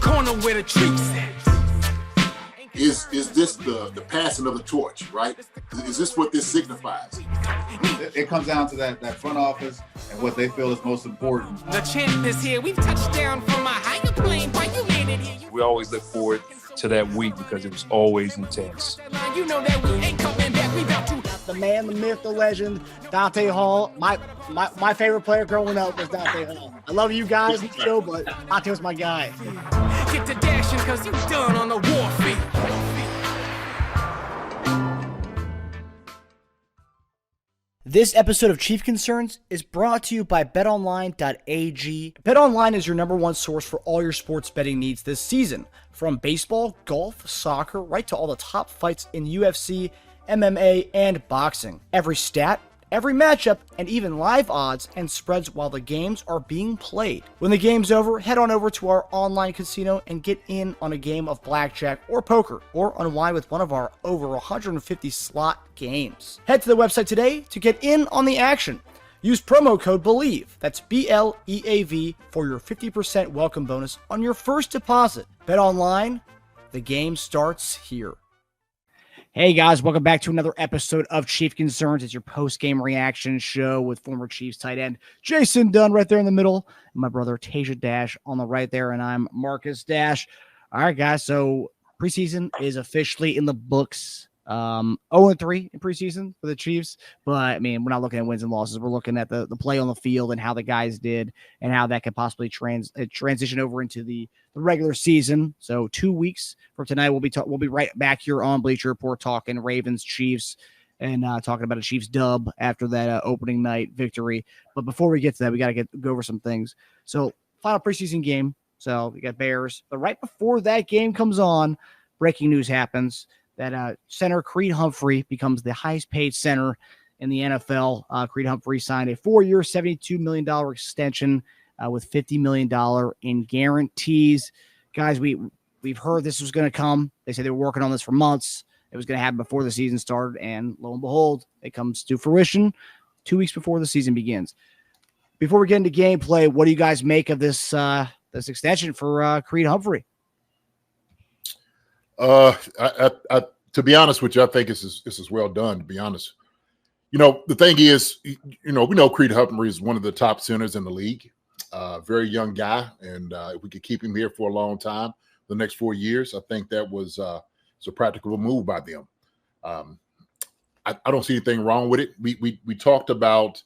corner where the treats at. Is this the passing of the torch, right? Is this what this signifies? It comes down to that front office and what they feel is most important. The champ is here. We've touched down from a higher plane. Why you landed here? We always look forward to that week because it was always intense. You know that we ain't coming back. We about to. The man, the myth, the legend, Dante Hall. My favorite player growing up was Dante Hall. I love you guys in the show, but Dante was my guy. Get to dashing because you done on the warfield. This episode of Chief Concerns is brought to you by betonline.ag. BetOnline is your number one source for all your sports betting needs this season. From baseball, golf, soccer, right to all the top fights in UFC, MMA, and boxing. Every stat, every matchup, and even live odds and spreads while the games are being played. When the game's over, head on over to our online casino and get in on a game of blackjack or poker, or unwind with one of our over 150 slot games. Head to the website today to get in on the action. Use promo code BELIEVE, that's BLEAV, for your 50% welcome bonus on your first deposit. Bet online, the game starts here. Hey guys, welcome back to another episode of Chief Concerns. It's your post-game reaction show with former Chiefs tight end Jason Dunn right there in the middle, and my brother Teja Dash on the right there, and I'm Marcus Dash. All right, guys, so preseason is officially in the books. 0-3 in preseason for the Chiefs, but I mean, we're not looking at wins and losses. We're looking at the play on the field and how the guys did and how that could possibly transition over into the regular season. So 2 weeks from tonight, we'll be right back here on Bleacher Report talking Ravens Chiefs and talking about a Chiefs dub after that opening night victory. But before we get to that, we got to go over some things. So final preseason game. So we got Bears, but right before that game comes on, breaking news happens. That center Creed Humphrey becomes the highest paid center in the NFL. Creed Humphrey signed a 4-year, $72 million extension with $50 million in guarantees. Guys, we've heard this was going to come. They said they were working on this for months. It was going to happen before the season started, and lo and behold, it comes to fruition 2 weeks before the season begins. Before we get into gameplay, what do you guys make of this extension for Creed Humphrey? To be honest with you, I think this is well done, to be honest. You know, the thing is, we know Creed Humphrey is one of the top centers in the league. Very young guy, and if we could keep him here for a long time, the next 4 years, I think that was a practical move by them. I don't see anything wrong with it. We talked about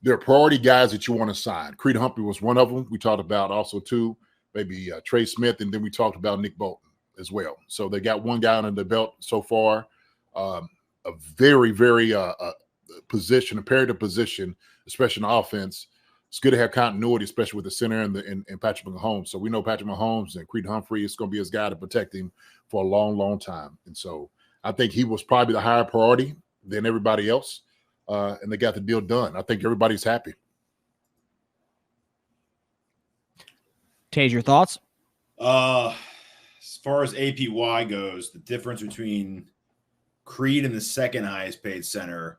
their priority guys that you want to sign. Creed Humphrey was one of them. We talked about also two, maybe Trey Smith, and then we talked about Nick Bolton as well. So they got one guy under the belt so far, a very, very imperative position, especially in offense. It's good to have continuity, especially with the center and Patrick Mahomes. So we know Patrick Mahomes and Creed Humphrey is going to be his guy to protect him for a long, long time. And so I think he was probably the higher priority than everybody else, and they got the deal done. I think everybody's happy. Tej, your thoughts? As far as APY goes, the difference between Creed and the second highest paid center,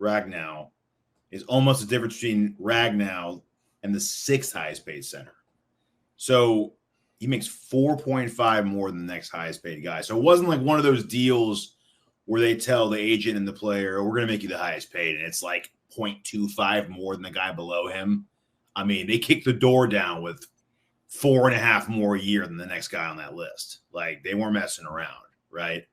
Ragnow, is almost the difference between Ragnow and the sixth highest paid center. So he makes 4.5 more than the next highest paid guy. So it wasn't like one of those deals where they tell the agent and the player, we're going to make you the highest paid, and it's like 0.25 more than the guy below him. I mean, they kicked the door down with 4.5 more a year than the next guy on that list. Like, they weren't messing around, right?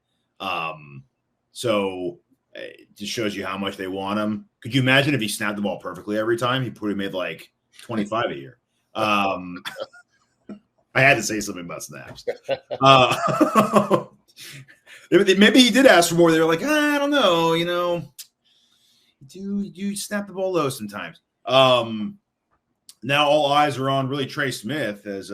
So it just shows you how much they want him. Could you imagine if he snapped the ball perfectly every time? He probably made like 25 a year. I had to say something about snaps. Maybe he did ask for more. They were like, I don't know, you do snap the ball low sometimes. Now all eyes are on really Trey Smith as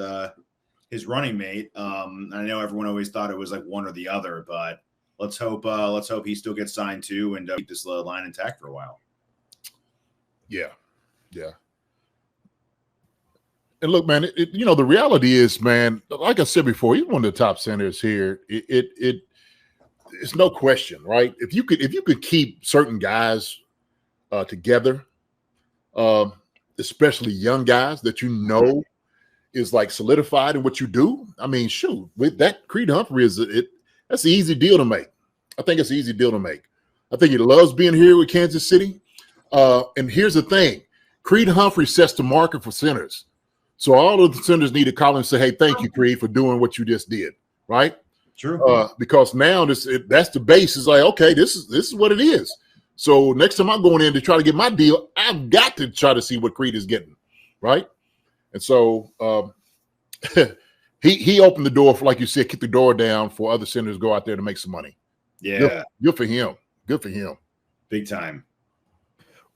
his running mate. I know everyone always thought it was like one or the other, but let's hope he still gets signed too and keep this line intact for a while. Yeah. And look, man, the reality is, man, like I said before, he's one of the top centers here. It's no question, right? If you could keep certain guys together, especially young guys that is like solidified in what you do, I mean, shoot, with that Creed Humphrey that's an easy deal to make. I think it's an easy deal to make. I think he loves being here with Kansas City. And here's the thing. Creed Humphrey sets the market for centers. So all of the centers need to call him and say, hey, thank you, Creed, for doing what you just did, right? True. Because now that's the base. Is like, okay, this is what it is. So next time I'm going in to try to get my deal, I've got to try to see what Creed is getting, right? And so he opened the door for, like you said, kick the door down for other centers to go out there to make some money. Yeah. Good for him. Good for him. Big time.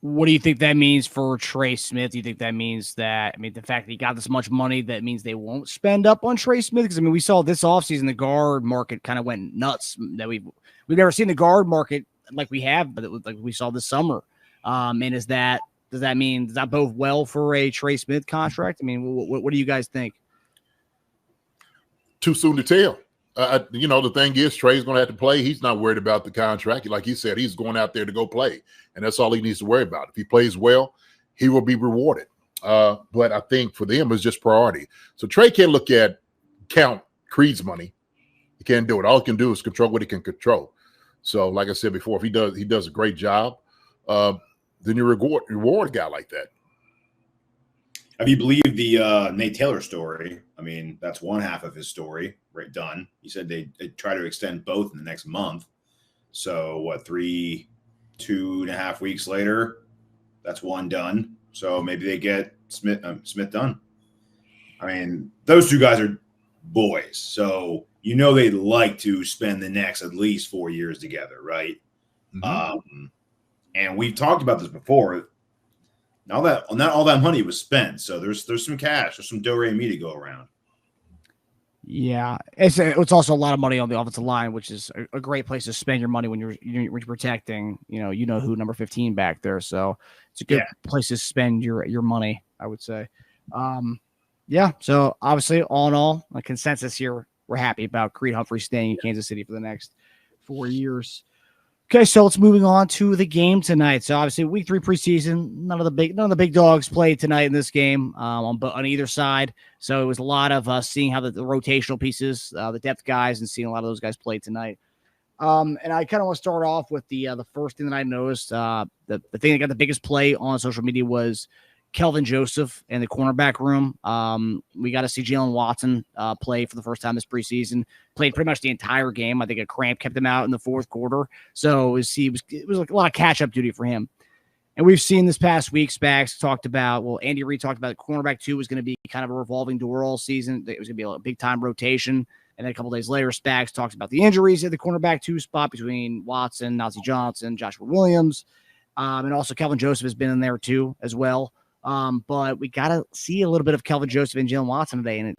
What do you think that means for Trey Smith? Do you think that means that, the fact that he got this much money, that means they won't spend up on Trey Smith? Because, we saw this offseason, the guard market kind of went nuts. That we've never seen the guard market like we have, but like we saw this summer. And does that bode well for a Trey Smith contract? What do you guys think? Too soon to tell. The thing is, Trey's going to have to play. He's not worried about the contract. Like he said, he's going out there to go play, and that's all he needs to worry about. If he plays well, he will be rewarded. But I think for them, it's just priority. So Trey can't count Creed's money. He can't do it. All he can do is control what he can control. So, like I said before, if he does a great job, then you reward a guy like that. If you believe the Nate Taylor story, that's one half of his story, right? Dunn. He said they try to extend both in the next month. So what, 2.5 weeks later, that's one done. So maybe they get Smith done. Those two guys are boys. So they'd like to spend the next at least 4 years together, right? Mm-hmm. And we've talked about this before. Now that not all that money was spent, so there's some cash, there's some do-re-mi to go around. Yeah, it's also a lot of money on the offensive line, which is a great place to spend your money when you're protecting, who number 15 back there. So it's a good place to spend your money, I would say. So obviously, all in all, a consensus here, we're happy about Creed Humphrey staying in Kansas City for the next 4 years. Okay, so let's moving on to the game tonight. So obviously, week 3 preseason, none of the big dogs played tonight in this game on either side. So it was a lot of seeing how the rotational pieces, the depth guys, and seeing a lot of those guys play tonight. And I kind of want to start off with the first thing that I noticed. The thing that got the biggest play on social media was Kelvin Joseph in the cornerback room. We got to see Jalen Watson play for the first time this preseason. Played pretty much the entire game. I think a cramp kept him out in the fourth quarter. So it was like a lot of catch-up duty for him. And we've seen this past week, Spags talked about, Andy Reid talked about cornerback 2 was going to be kind of a revolving door all season. It was going to be a big-time rotation. And then a couple days later, Spags talks about the injuries at the cornerback 2 spot between Watson, Nazi Johnson, Joshua Williams. And also Kelvin Joseph has been in there too as well. But we got to see a little bit of Kelvin Joseph and Jalen Watson today. And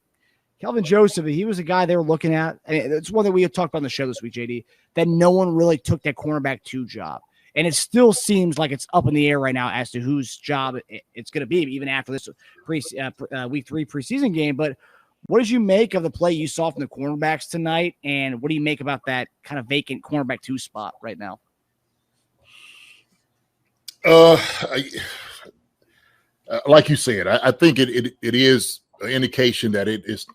Kelvin Joseph, he was a guy they were looking at. And it's one that we had talked about on the show this week, JD, that no one really took that cornerback 2 job. And it still seems like it's up in the air right now as to whose job it's going to be, even after this week 3 preseason game. But what did you make of the play you saw from the cornerbacks tonight? And what do you make about that kind of vacant cornerback 2 spot right now? Like you said, I think it is an indication that it's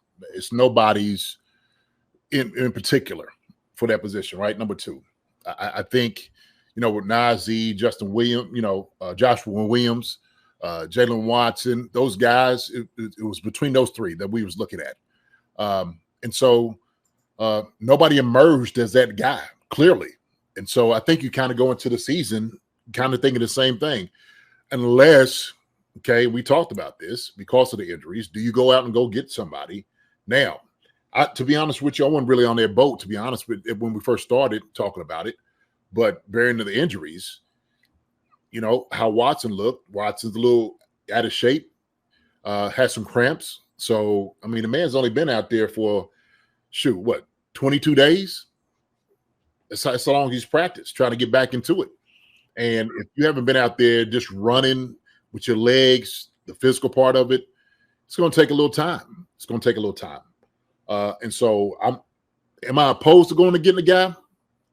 nobody's in particular for that position, right? Number 2. I think, with Nazi, Justin Williams, Joshua Williams, Jalen Watson, those guys, it was between those 3 that we was looking at. And so nobody emerged as that guy, clearly. And so I think you kind of go into the season kind of thinking the same thing. Unless, okay, we talked about this because of the injuries. Do you go out and go get somebody? Now, to be honest with you, I wasn't really on their boat, to be honest with it, when we first started talking about it. But bearing to the injuries, how Watson looked. Watson's a little out of shape, has some cramps. So, the man's only been out there for, 22 days? That's how long he's practiced, trying to get back into it. And if you haven't been out there just running with your legs, the physical part of it, it's going to take a little time. And so am I opposed to going to getting a guy?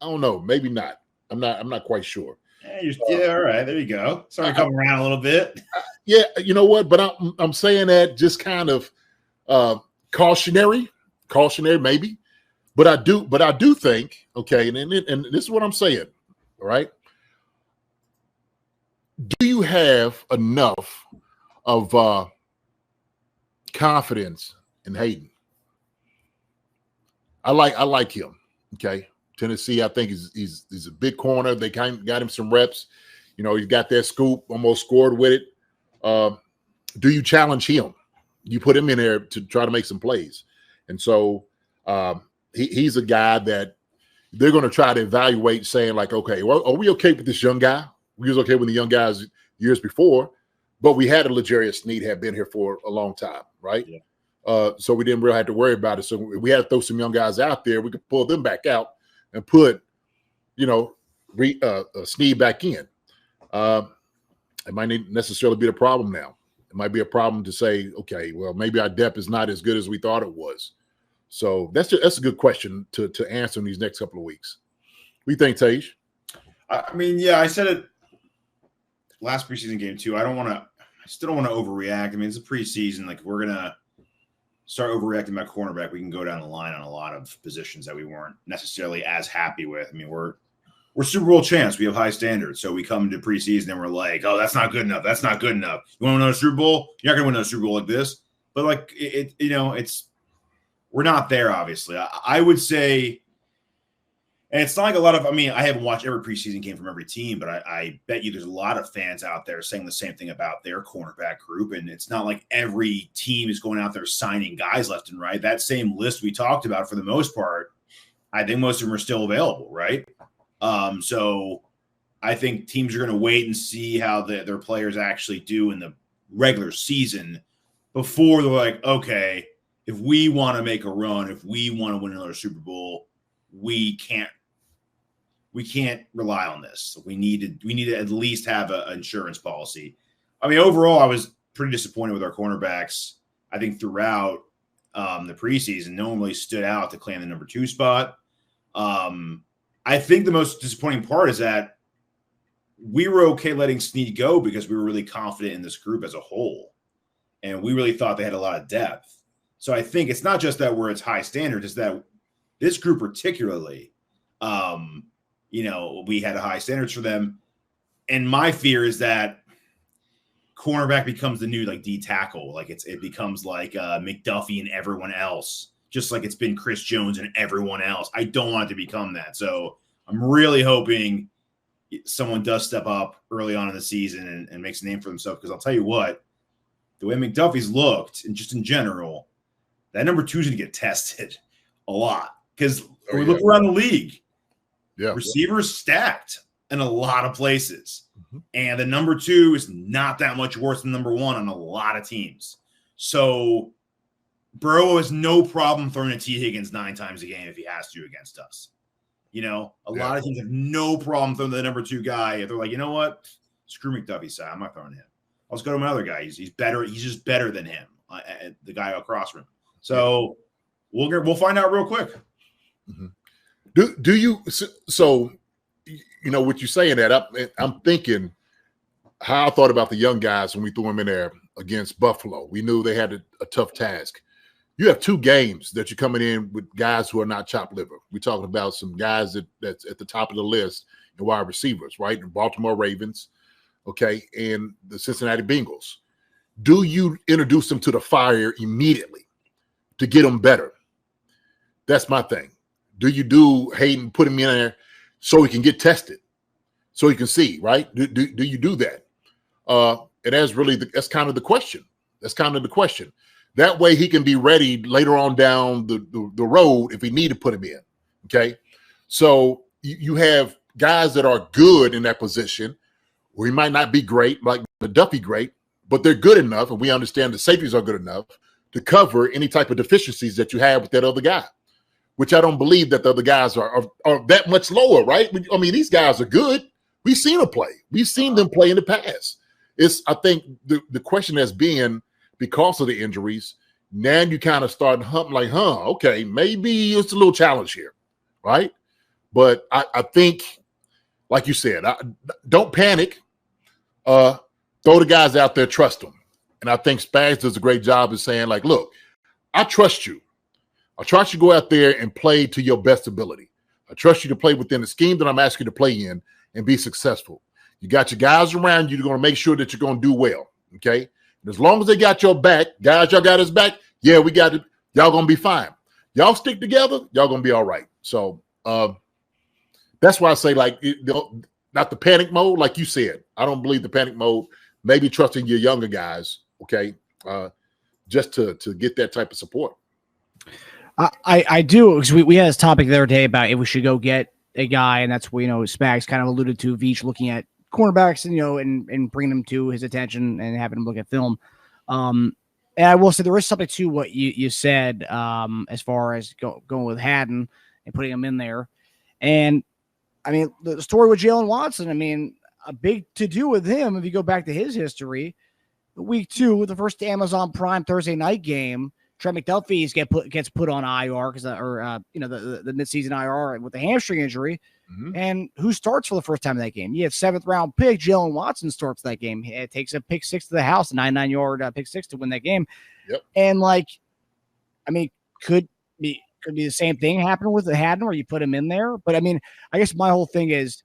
I don't know. Maybe not. I'm not quite sure. Yeah, all right. There you go. Sorry, coming around a little bit. Yeah, you know what? But I'm saying that just kind of Cautionary maybe, but I do think, okay, and this is what I'm saying, all right? Do you have enough of confidence in Hayden? I like him, okay? Tennessee, I think he's a big corner. They kind of got him some reps. You know, he's got that scoop, almost scored with it. Do you challenge him? You put him in there to try to make some plays. And so he's a guy that they're going to try to evaluate, saying like, okay, well, are we okay with this young guy? We was okay with the young guys years before, but we had a L'Jarius Sneed had been here for a long time, right? Yeah. So we didn't really have to worry about it. So if we had to throw some young guys out there, we could pull them back out and put, Sneed back in. It might not necessarily be a problem now. It might be a problem to say, okay, well, maybe our depth is not as good as we thought it was. So that's a good question to answer in these next couple of weeks. What do you think, Tej? I mean, yeah, I said it last preseason game too. I still don't want to overreact. I mean, it's a preseason. Like, we're gonna start overreacting by cornerback. We can go down the line on a lot of positions that we weren't necessarily as happy with. I mean, we're Super Bowl champs. We have high standards. So we come into preseason and we're like, oh, that's not good enough. That's not good enough. You want to win another Super Bowl? You're not going to win another Super Bowl like this. But like we're not there, obviously. I would say, and it's not like a lot of, I mean, I haven't watched every preseason game from every team, but I bet you there's a lot of fans out there saying the same thing about their cornerback group. And it's not like every team is going out there signing guys left and right. That same list we talked about, for the most part, I think most of them are still available, right? So I think teams are going to wait and see how their players actually do in the regular season before they're like, okay, if we want to make a run, if we want to win another Super Bowl, we can't rely on this. We need to at least have an insurance policy. I mean, overall, I was pretty disappointed with our cornerbacks. I think throughout the preseason, no one really stood out to claim the number 2 spot. I think the most disappointing part is that we were okay letting Sneed go because we were really confident in this group as a whole. And we really thought they had a lot of depth. So I think it's not just that we're at high standards, it's that this group particularly, we had a high standards for them. And my fear is that cornerback becomes the new like D tackle. Like it becomes like McDuffie and everyone else, just like it's been Chris Jones and everyone else. I don't want it to become that. So I'm really hoping someone does step up early on in the season and makes a name for themselves. Because I'll tell you what, the way McDuffie's looked, and just in general, that number 2 is going to get tested a lot. Because we look around the league, receivers stacked in a lot of places. Mm-hmm. And the number 2 is not that much worse than number 1 on a lot of teams. So Burrow has no problem throwing to T. Higgins 9 times a game if he has to against us. A lot of teams have no problem throwing to the number 2 guy. If they're like, you know what? Screw McDuffie side. I'm not throwing him. Let's go to my other guy. He's better. He's just better than him, the guy across from him. So we'll find out real quick. Mm-hmm. Do you so what you're saying that I'm thinking how I thought about the young guys when we threw them in there against Buffalo. We knew they had a tough task. You have 2 games that you're coming in with guys who are not chopped liver. We're talking about some guys that's at the top of the list in wide receivers, right? The Baltimore Ravens, okay, and the Cincinnati Bengals. Do you introduce them to the fire immediately to get them better? That's my thing. Do you do Hayden, put him in there so he can get tested, so he can see, right? Do you do that? And that's kind of the question. That way he can be ready later on down the road if we need to put him in, okay? So you have guys that are good in that position where he might not be great, like McDuffie great, but they're good enough, and we understand the safeties are good enough to cover any type of deficiencies that you have with that other guy, which I don't believe that the other guys are that much lower, right? I mean, these guys are good. We've seen them play. We've seen them play in the past. I think the question has been, because of the injuries, now you kind of start humping like, okay, maybe it's a little challenge here, right? But I think, like you said, don't panic. Throw the guys out there, trust them. And I think Spags does a great job of saying, like, look, I trust you. I trust you to go out there and play to your best ability. I trust you to play within the scheme that I'm asking you to play in and be successful. You got your guys around you. You're going to make sure that you're going to do well, okay? And as long as they got your back, guys, y'all got his back, yeah, we got it. Y'all going to be fine. Y'all stick together, y'all going to be all right. So that's why I say, like, not the panic mode, like you said. I don't believe the panic mode. Maybe trusting your younger guys, okay, just to get that type of support. I do, because we had this topic the other day about if we should go get a guy, and that's where, Spags kind of alluded to Veach looking at cornerbacks and, and bringing them to his attention and having him look at film. And I will say there is something to what you said as far as going with Haddon and putting him in there. And, I mean, the story with Jalen Watson, I mean, a big to-do with him, if you go back to his history, week 2, the first Amazon Prime Thursday night game, Trent McDuffie gets put on IR because the midseason IR with the hamstring injury. Mm-hmm. And who starts for the first time in that game? You have 7th round pick Jalen Watson starts that game. It takes a pick 6 to the house, a 99-yard pick 6 to win that game. Yep. And could be the same thing happen with the Haddon where you put him in there. But I mean, I guess my whole thing is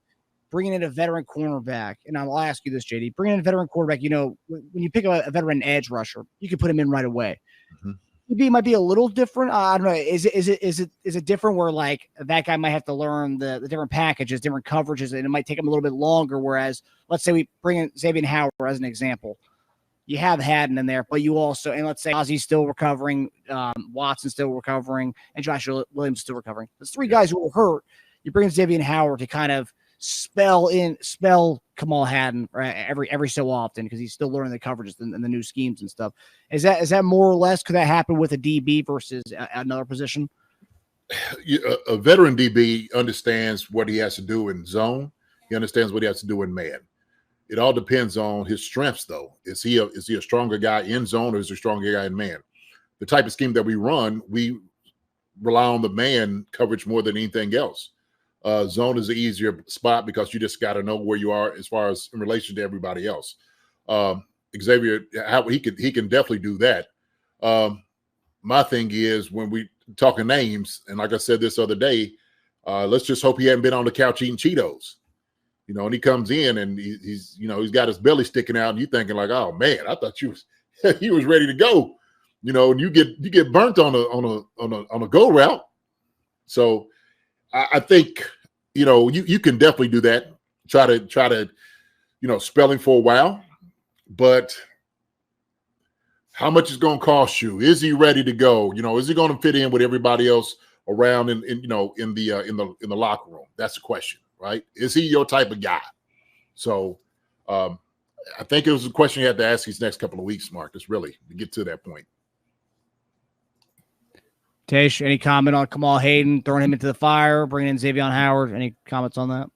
bringing in a veteran cornerback, and I'll ask you this, JD. Bringing in a veteran quarterback, when you pick a veteran edge rusher, you can put him in right away. Mm-hmm. It might be a little different. I don't know. Is it different where like that guy might have to learn the different packages, different coverages, and it might take him a little bit longer? Whereas, let's say we bring in Xavier Howard as an example. You have Haddon in there, but you also, and let's say Ozzy's still recovering, Watson's still recovering, and Josh Williams still recovering. There's 3 guys who were hurt. You bring in Xavier Howard to kind of spell Kamal Haddon every so often because he's still learning the coverages and the new schemes and stuff. Is that more or less, could that happen with a DB versus another position? A veteran DB understands what he has to do in zone. He understands what he has to do in man. It all depends on his strengths, though. Is he a stronger guy in zone or is he a stronger guy in man? The type of scheme that we run, we rely on the man coverage more than anything else. Zone is an easier spot because you just got to know where you are as far as in relation to everybody else. Xavier, he can definitely do that. My thing is when we talking names, and like I said this other day, let's just hope he hadn't been on the couch eating Cheetos. And he comes in and he's got his belly sticking out, and you thinking like, oh man, I thought he was ready to go. And you get burnt on a go route. So I think, you can definitely do that. Try to, spelling for a while, but how much is going to cost you? Is he ready to go? Is he going to fit in with everybody else around in the locker room? That's the question, right? Is he your type of guy? So I think it was a question you had to ask these next couple of weeks, Marcus, really, to get to that point. Tej, any comment on Kamal Hayden, throwing him into the fire, bringing in Xavier Howard? Any comments on that?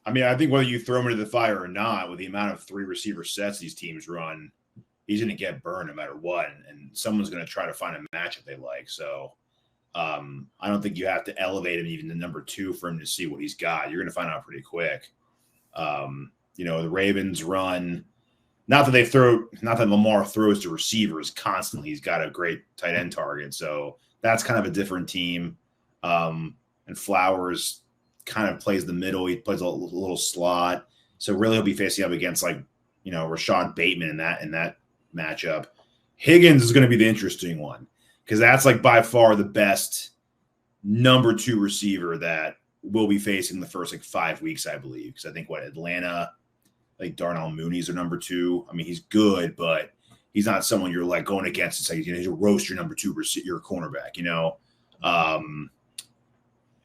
I mean, I think whether you throw him into the fire or not, with the amount of 3 receiver sets these teams run, he's going to get burned no matter what, and someone's going to try to find a matchup they like. So I don't think you have to elevate him even to number 2 for him to see what he's got. You're going to find out pretty quick. The Ravens run – not that Lamar throws to receivers constantly. He's got a great tight end target, so – that's kind of a different team. And Flowers kind of plays the middle. He plays a little slot. So really he'll be facing up against Rashad Bateman in that matchup. Higgins is going to be the interesting one because that's by far the best number 2 receiver that we'll be facing the first 5 weeks, I believe. Because I think Atlanta, Darnell Mooney's their number 2. I mean, he's good, but he's not someone you're going against. It's he'll roast your number 2 your cornerback,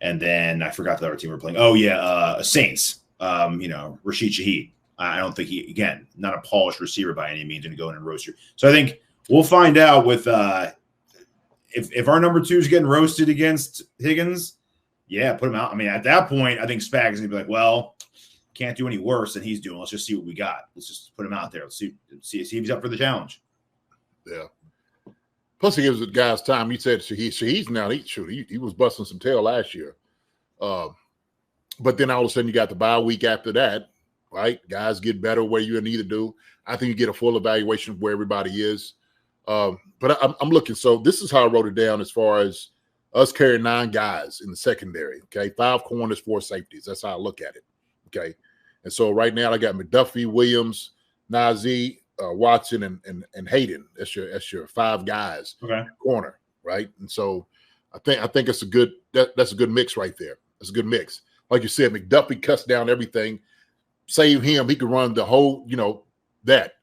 And then I forgot the other team we're playing. Oh yeah, Saints. Rashid Shaheed. I don't think he, again, not a polished receiver by any means, going to go in and roast you. So I think we'll find out with if our number 2 is getting roasted against Higgins. Yeah, put him out. I mean, at that point, I think Spags is gonna be like, well, can't do any worse than he's doing. Let's just see what we got. Let's just put him out there. Let's see if he's up for the challenge. Yeah. Plus, he gives the guys time. You said Shaheed's now. He was busting some tail last year. But then all of a sudden you got the bye week after that, right? Guys get better where you need to do. I think you get a full evaluation of where everybody is. but I'm looking. So this is how I wrote it down as far as us carrying 9 guys in the secondary. Okay, 5 corners, 4 safeties. That's how I look at it. Okay, and so right now I got McDuffie, Williams, Najee, Watson, and Hayden. That's your 5 guys. Okay. Corner, right? And so I think it's a good that's a good mix right there. It's a good mix. Like you said, McDuffie cuts down everything. Save him, he can run the whole, that.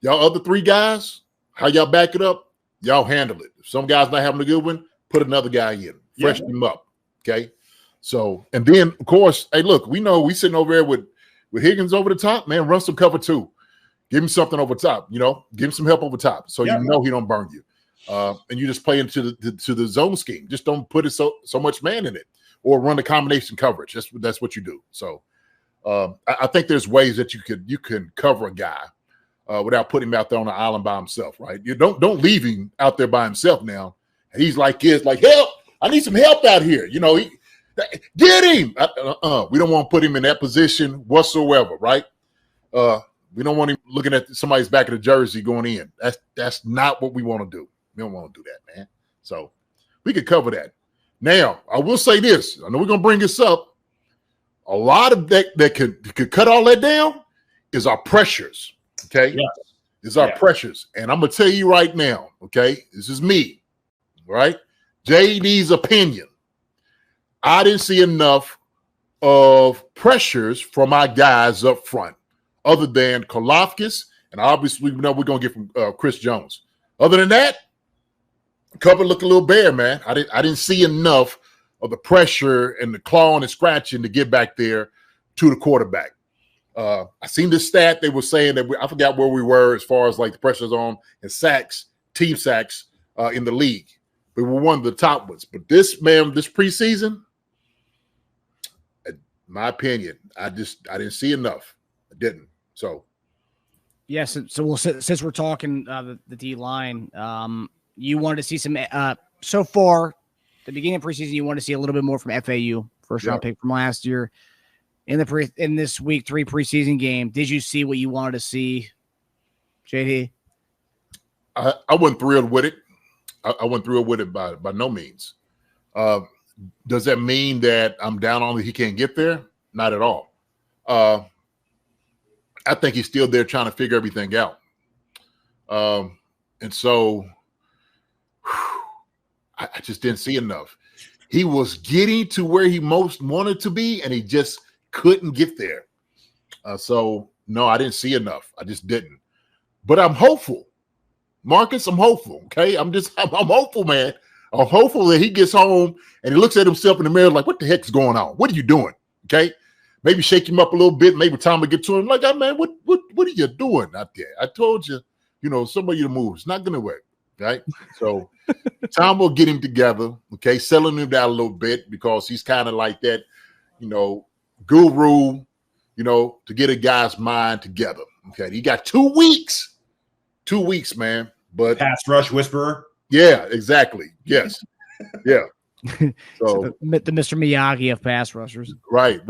Y'all other 3 guys, how y'all back it up? Y'all handle it. If some guy's not having a good one, put another guy in. Freshen him up. Okay. So, and then of course, hey, look, we know we sitting over there with Higgins over the top, man. Run some cover 2. Give him something over top, give him some help over top. So he don't burn you. And you just play into the zone scheme. Just don't put it so much man in it, or run the combination coverage. That's what you do. So I think there's ways that you can cover a guy without putting him out there on an island by himself, right? You don't leave him out there by himself now. He's like help! I need some help out here. Get him. We don't want to put him in that position whatsoever, right? We don't want him looking at somebody's back of the jersey going in. That's not what we want to do. We don't want to do that, man. So we could cover that. Now, I will say this. I know we're going to bring this up. A lot of that could cut all that down is our pressures, okay? Yes. Is our pressures. And I'm going to tell you right now, okay? This is me, right? JD's opinion. I didn't see enough of pressures from my guys up front, other than Karlaftis, and obviously we know we're going to get from Chris Jones. Other than that, cover look a little bare, man. I didn't see enough of the pressure and the clawing and scratching to get back there to the quarterback. I seen this stat they were saying that I forgot where we were as far as like the pressures on and sacks, team sacks in the league. We were one of the top ones. But this preseason, in my opinion, I didn't see enough. I didn't. So yes. So since we're talking the D line, you wanted to see some so far the beginning of preseason. You wanted to see a little bit more from FAU, first round pick from last year. In this week 3 preseason game, did you see what you wanted to see, JD? I wasn't thrilled with it. I wasn't thrilled with it by no means. Does that mean that I'm down on that he can't get there? Not at all. I think he's still there trying to figure everything out. And so I just didn't see enough. He was getting to where he most wanted to be, and he just couldn't get there. So, no, I didn't see enough. I just didn't. But I'm hopeful. Marcus, I'm hopeful, okay? I'm hopeful, man. I'm hopeful that he gets home and he looks at himself in the mirror like, what the heck's going on? What are you doing, okay? Maybe shake him up a little bit. Maybe Tom will get to him like, oh, man, what are you doing out there? I told you, some of you to move. It's not going to work, right? So Tom will get him together, okay, settling him down a little bit because he's kind of like that, guru, to get a guy's mind together, okay? He got 2 weeks. 2 weeks, man. But pass rush whisperer. Yeah, exactly. Yes. Yeah. So the Mr. Miyagi of pass rushers. Right.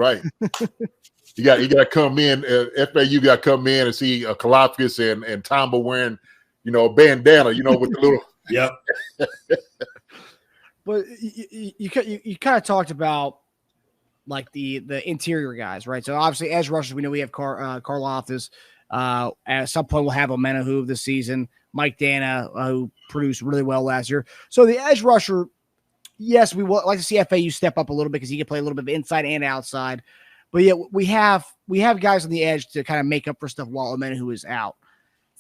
You got to come in. FAU got to come in and see Karlaftis and Tomba wearing, a bandana, with the little. Yep. But you kind of talked about like the interior guys, right? So obviously, edge rushers, we know we have Karlaftis. At some point, we'll have Omenahu this season. Mike Dana, who produced really well last year. So the edge rusher, yes, we would like to see FAU step up a little bit because he can play a little bit of inside and outside. But yeah, we have guys on the edge to kind of make up for stuff while Omenahu is out.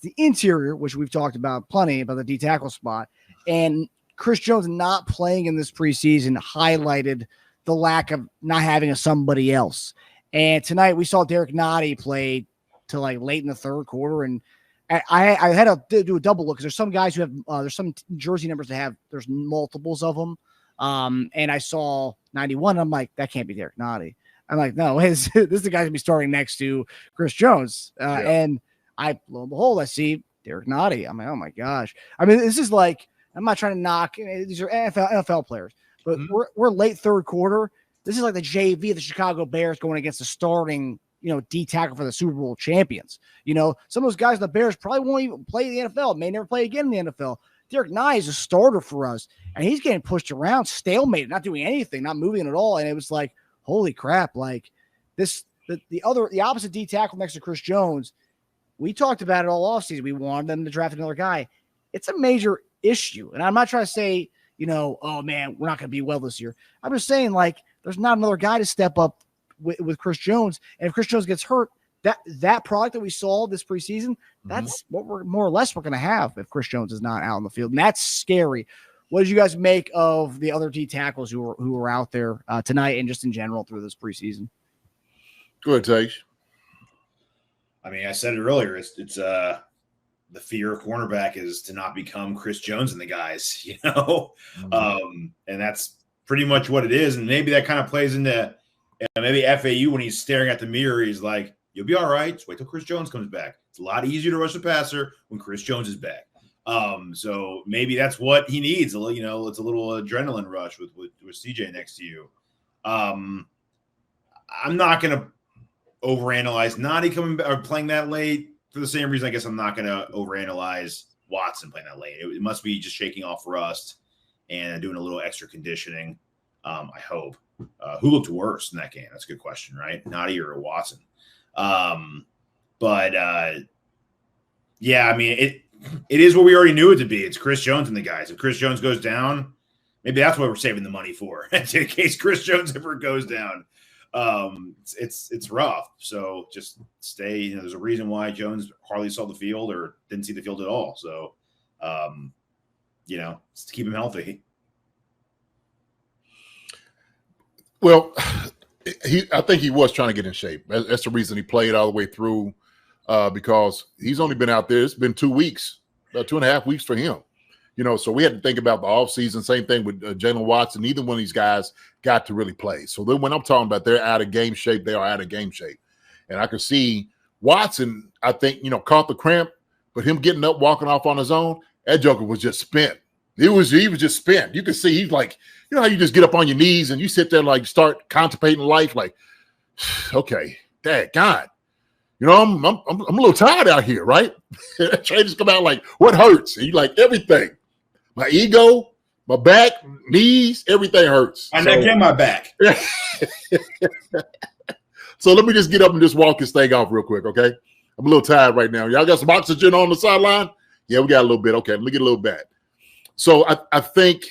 The interior, which we've talked about plenty about the D tackle spot, and Chris Jones not playing in this preseason highlighted the lack of not having a somebody else. And tonight we saw Derek Nottie play to like late in the third quarter, and I had to do a double look because there's some guys who have there's some jersey numbers that have there's multiples of them, and I saw 91. I'm like, that can't be Derek Nottie. I'm like, no, this is the guy gonna be starting next to Chris Jones, and lo and behold, I see Derek Nottie. I'm like, oh my gosh. I mean, this is like, I'm not trying to knock. These are NFL players, but we're late third quarter. This is like the JV of the Chicago Bears going against the starting, D tackle for the Super Bowl champions. Some of those guys in the Bears probably won't even play the NFL, may never play again in the NFL. Derek Nye is a starter for us, and he's getting pushed around, stalemate, not doing anything, not moving at all. And it was like, holy crap! Like this, the opposite D tackle next to Chris Jones. We talked about it all offseason. We wanted them to draft another guy. It's a major issue, and I'm not trying to say, oh man, we're not going to be well this year. I'm just saying, like, there's not another guy to step up with Chris Jones, and if Chris Jones gets hurt, that product that we saw this preseason, that's what we're more or less we're going to have if Chris Jones is not out on the field, and that's scary. What did you guys make of the other D tackles who were out there tonight and just in general through this preseason? Go ahead, Tej. I mean, I said it earlier. It's the fear of cornerback is to not become Chris Jones and the guys, and that's pretty much what it is. And maybe that kind of plays into maybe FAU when he's staring at the mirror. He's like, "You'll be all right. Just wait till Chris Jones comes back. It's a lot easier to rush the passer when Chris Jones is back." So maybe that's what he needs. It's a little adrenaline rush with CJ next to you. I'm not gonna overanalyze Nani coming back or playing that late for the same reason. I guess I'm not gonna overanalyze Watson playing that late. It must be just shaking off rust and doing a little extra conditioning. I hope. Who looked worse in that game? That's a good question, right? Nani or Watson? Yeah, I mean, it is what we already knew it to be. It's Chris Jones and the guys. If Chris Jones goes down, maybe that's what we're saving the money for. In case Chris Jones ever goes down. It's rough. So just stay, there's a reason why Jones hardly saw the field or didn't see the field at all. So, just to keep him healthy. Well, I think he was trying to get in shape. That's the reason he played all the way through, because he's only been out there. It's been 2 weeks, about 2.5 weeks for him. So we had to think about the offseason. Same thing with Jalen Watson. Neither one of these guys got to really play. So then when I'm talking about they're out of game shape, they are out of game shape. And I could see Watson, I think, caught the cramp, but him getting up, walking off on his own, that joker was just spent. He was just spent. You could see he's like, how you just get up on your knees and you sit there like start contemplating life like, okay, dad, God. I'm a little tired out here, right? Traders come out like, what hurts? And you like everything. My ego, my back, knees, everything hurts. My neck and my back. So let me just get up and just walk this thing off real quick, okay? I'm a little tired right now. Y'all got some oxygen on the sideline? Yeah, we got a little bit. Okay, let me get a little bit. So I think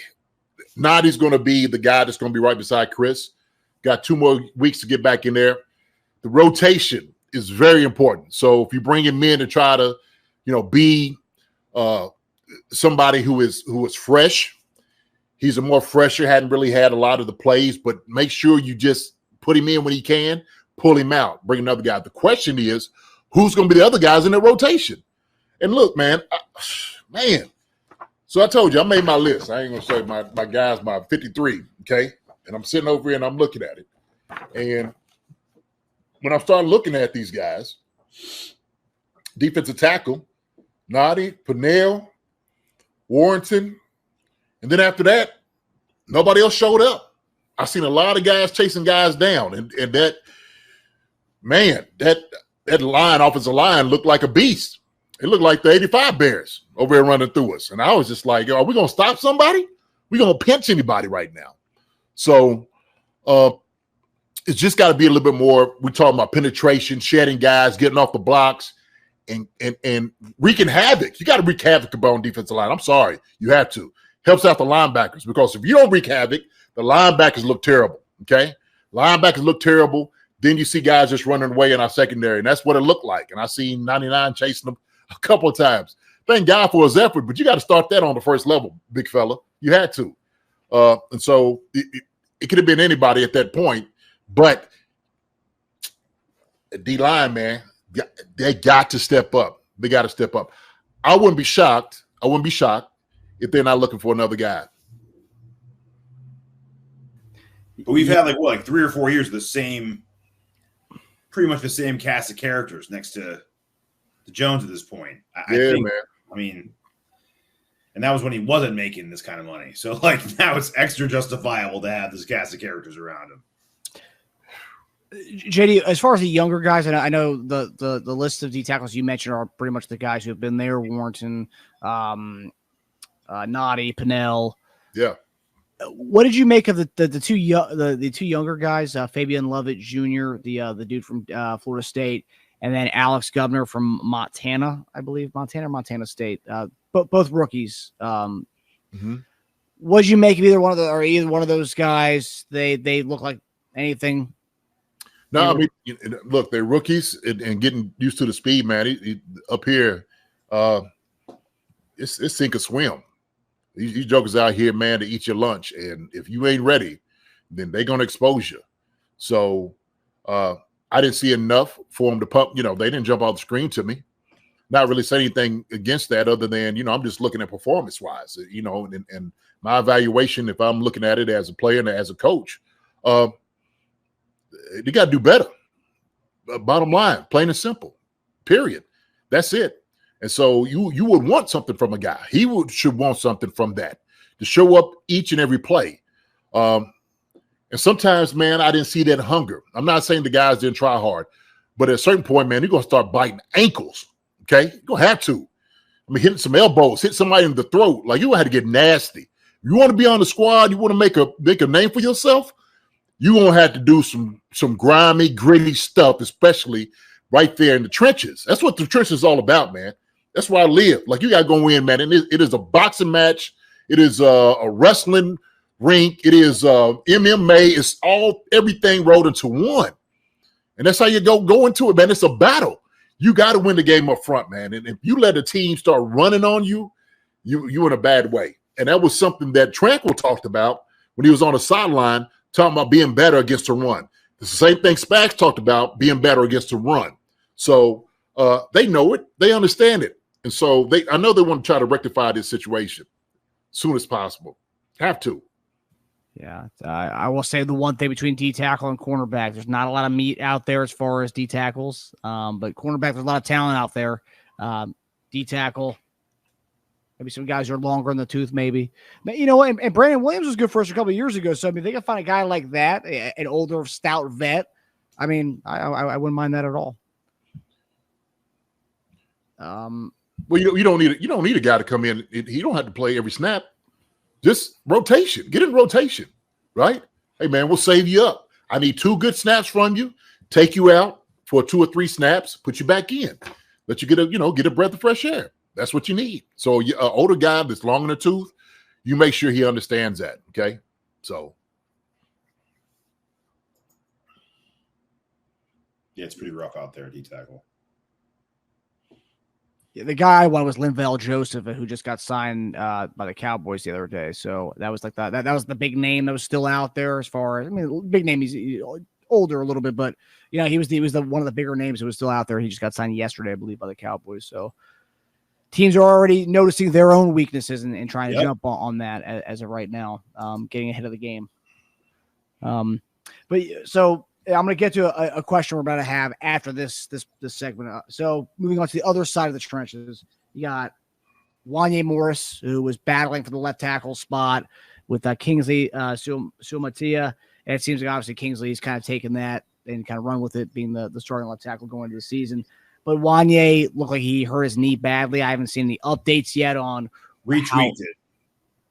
Nadi's going to be the guy that's going to be right beside Chris. Got 2 more weeks to get back in there. The rotation is very important. So if you bring him in to try to, be somebody who is fresh, he's a more fresher, hadn't really had a lot of the plays, but make sure you just put him in when he can, pull him out, bring another guy. The question is, who's going to be the other guys in that rotation? And look, man. So I told you, I made my list. I ain't going to say my guys by 53, okay? And I'm sitting over here and I'm looking at it. And when I started looking at these guys, defensive tackle, Nadi, Pennell, Warrington, and then after that, nobody else showed up. I seen a lot of guys chasing guys down, and that line, offensive line, looked like a beast. It looked like the 85 Bears over here running through us. And I was just like, are we going to stop somebody? We going to pinch anybody right now? So it's just got to be a little bit more. We're talking about penetration, shedding guys, getting off the blocks, and wreaking havoc. You got to wreak havoc on defensive line. I'm sorry. You have to. Helps out the linebackers, because if you don't wreak havoc, the linebackers look terrible, okay? Linebackers look terrible. Then you see guys just running away in our secondary, and that's what it looked like. And I seen 99 chasing them a couple of times. Thank God for his effort, but you got to start that on the first level, big fella. You had to. And so it could have been anybody at that point, but D-line, man, they got to step up. They got to step up. I wouldn't be shocked if they're not looking for another guy. But we've had like 3 or 4 years of pretty much the same cast of characters next to Jones at this point. I think, man. I mean, and that was when he wasn't making this kind of money. So now it's extra justifiable to have this cast of characters around him. JD, as far as the younger guys, and I know the list of D tackles you mentioned are pretty much the guys who have been there: Warrington, Noddy, Pinnell. Yeah. What did you make of the two younger guys, Fabian Lovett Jr., the dude from Florida State, and then Alex Gubner from Montana, I believe, Montana State, both rookies. What did you make of either one of those guys? They look like anything. No, I mean, look, they're rookies and getting used to the speed, man. Up here, it's sink or swim. These jokers out here, man, to eat your lunch. And if you ain't ready, then they're going to expose you. So I didn't see enough for them to pump. They didn't jump off the screen to me. Not really say anything against that other than, I'm just looking at performance-wise, and my evaluation, if I'm looking at it as a player and as a coach, they got to do better. Bottom line, plain and simple, period. That's it. And so you would want something from a guy. He should want something from that to show up each and every play. And sometimes, man, I didn't see that hunger. I'm not saying the guys didn't try hard, but at a certain point, man, you're going to start biting ankles, okay? You're going to have to. I mean, hitting some elbows, hit somebody in the throat. Like, you had to get nasty. You want to be on the squad, you want to make a name for yourself, you're going to have to do some grimy, gritty stuff, especially right there in the trenches. That's what the trenches is all about, man. That's where I live. Like, you got to go in, man. And it is a boxing match. It is a wrestling rink. It is MMA. It's everything rolled into one. And that's how you go into it, man. It's a battle. You got to win the game up front, man. And if you let the team start running on you, you're in a bad way. And that was something that Tranquil talked about when he was on the sideline, talking about being better against the run. It's the same thing Spags talked about, being better against the run. So they know it. They understand it. And so I know they want to try to rectify this situation as soon as possible. Have to. Yeah. I will say the one thing between D tackle and cornerback, there's not a lot of meat out there as far as D tackles. But cornerback, there's a lot of talent out there. D tackle, maybe some guys are longer in the tooth, maybe. But, and Brandon Williams was good for us a couple of years ago. So, I mean, they can find a guy like that, an older, stout vet. I mean, I wouldn't mind that at all. Well, you don't need a guy to come in. He don't have to play every snap. Just rotation. Get in rotation, right? Hey, man, we'll save you up. I need 2 good snaps from you. Take you out for 2 or 3 snaps. Put you back in. Let you get a breath of fresh air. That's what you need. So, an older guy that's long in the tooth, you make sure he understands that. Okay, so yeah, it's pretty rough out there, D tackle. Yeah, the guy I wanted was Linval Joseph, who just got signed by the Cowboys the other day. So that was like that was the big name that was still out there as far as, I mean, big name. He's older a little bit, but he was the one of the bigger names that was still out there. He just got signed yesterday, I believe, by the Cowboys. So teams are already noticing their own weaknesses and trying to jump on that as of right now, getting ahead of the game. But so I'm going to get to a question we're about to have after this segment. So moving on to the other side of the trenches, you got Wanya Morris, who was battling for the left tackle spot with Kingsley Sumatia. And it seems like obviously Kingsley's kind of taken that and kind of run with it, being the starting left tackle going into the season. But Wanya looked like he hurt his knee badly. I haven't seen any updates yet on retweaked it.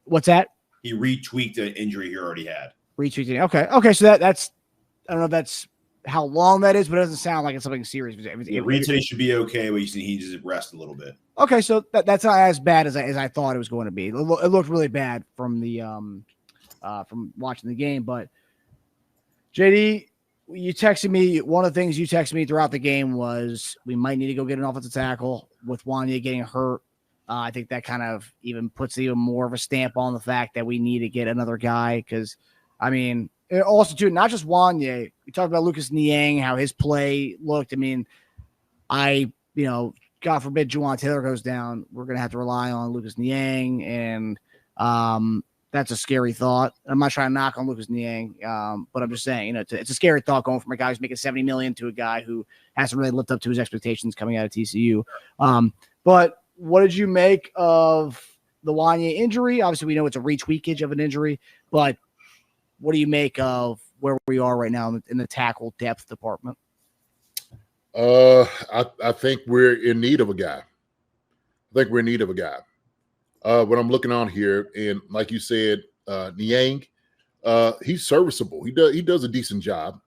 What's that? He retweaked an injury he already had. Retweaked it. Okay. So that's, I don't know if that's how long that is, but it doesn't sound like it's something serious. Reed said he should be okay, but he needs to rest a little bit. Okay, so that's not as bad as I thought it was going to be. It looked really bad from the from watching the game. But JD, you texted me. One of the things you texted me throughout the game was we might need to go get an offensive tackle with Wanya getting hurt. I think that kind of even puts even more of a stamp on the fact that we need to get another guy because, I mean. Also, too, not just Wanya. We talked about Lucas Niang, how his play looked. I mean, God forbid Juwan Taylor goes down, we're going to have to rely on Lucas Niang, and that's a scary thought. I'm not trying to knock on Lucas Niang, but I'm just saying, it's a scary thought going from a guy who's making $70 million to a guy who hasn't really lived up to his expectations coming out of TCU. But what did you make of the Wanya injury? Obviously, we know it's a retweakage of an injury, but what do you make of where we are right now in the tackle depth department? I think we're in need of a guy. When I'm looking on here, and like you said, Niang, he's serviceable. He does a decent job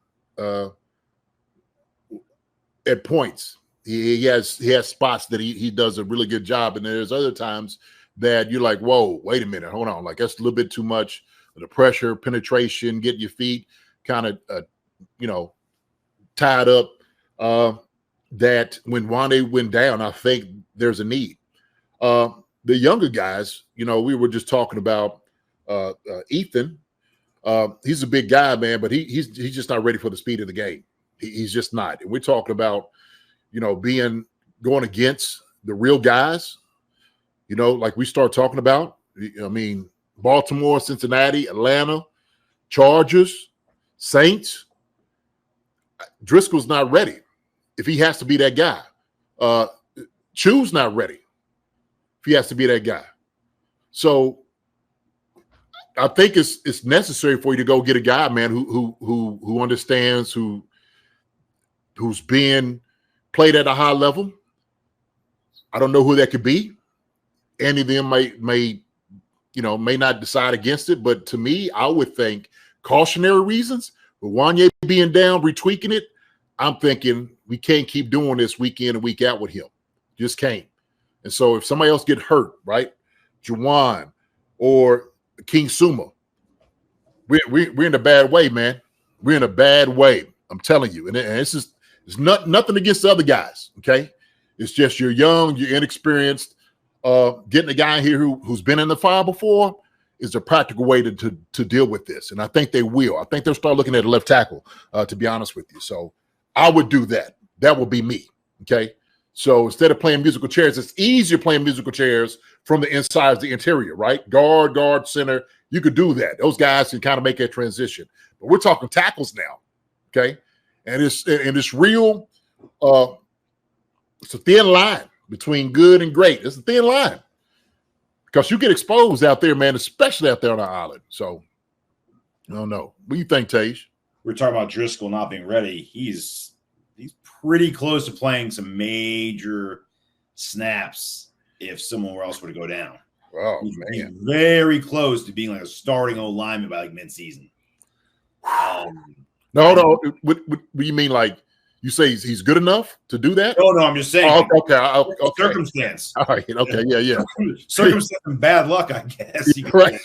at points. He has spots that he does a really good job, and there's other times that you're like, whoa, wait a minute, hold on, like that's a little bit too much. The pressure, penetration, getting your feet kind of tied up. That when Wanya went down, I think there's a need. The younger guys, we were just talking about Ethan. He's a big guy, man, but he's just not ready for the speed of the game. He's just not. And we're talking about, going against the real guys, like we start talking about. I mean, Baltimore, Cincinnati, Atlanta, Chargers, Saints. Driscoll's not ready if he has to be that guy. Chu's not ready if he has to be that guy. So I think it's necessary for you to go get a guy, man, who understands, who's being played at a high level. I don't know who that could be. Any of them may not decide against it, but to me, I would think cautionary reasons. With Wanya being down, retweaking it, I'm thinking we can't keep doing this week in and week out with him. Just can't. And so if somebody else get hurt, right, Juwan or King Suma, we're in a bad way, man. We're in a bad way. I'm telling you. And it's nothing against the other guys, okay? It's just you're young, you're inexperienced. Getting a guy here who's been in the fire before is a practical way to deal with this. And I think they will. I think they'll start looking at a left tackle, to be honest with you. So I would do that. That would be me, okay? So instead of playing musical chairs, it's easier playing musical chairs from the inside of the interior, right? Guard, center. You could do that. Those guys can kind of make that transition. But we're talking tackles now, okay? And it's real. It's a thin line between good and great. It's a thin line because you get exposed out there, man, especially out there on the island. So I don't know. What do you think, Tej? We're talking about Driscoll not being ready. He's pretty close to playing some major snaps if someone else were to go down. Oh, he's man. Very close to being like a starting old lineman by like mid-season. No, hold on. What do you mean? Like you say he's good enough to do that? No, I'm just saying. Oh, okay. Circumstance. All right. Okay. Yeah. Circumstance and bad luck, I guess. Right.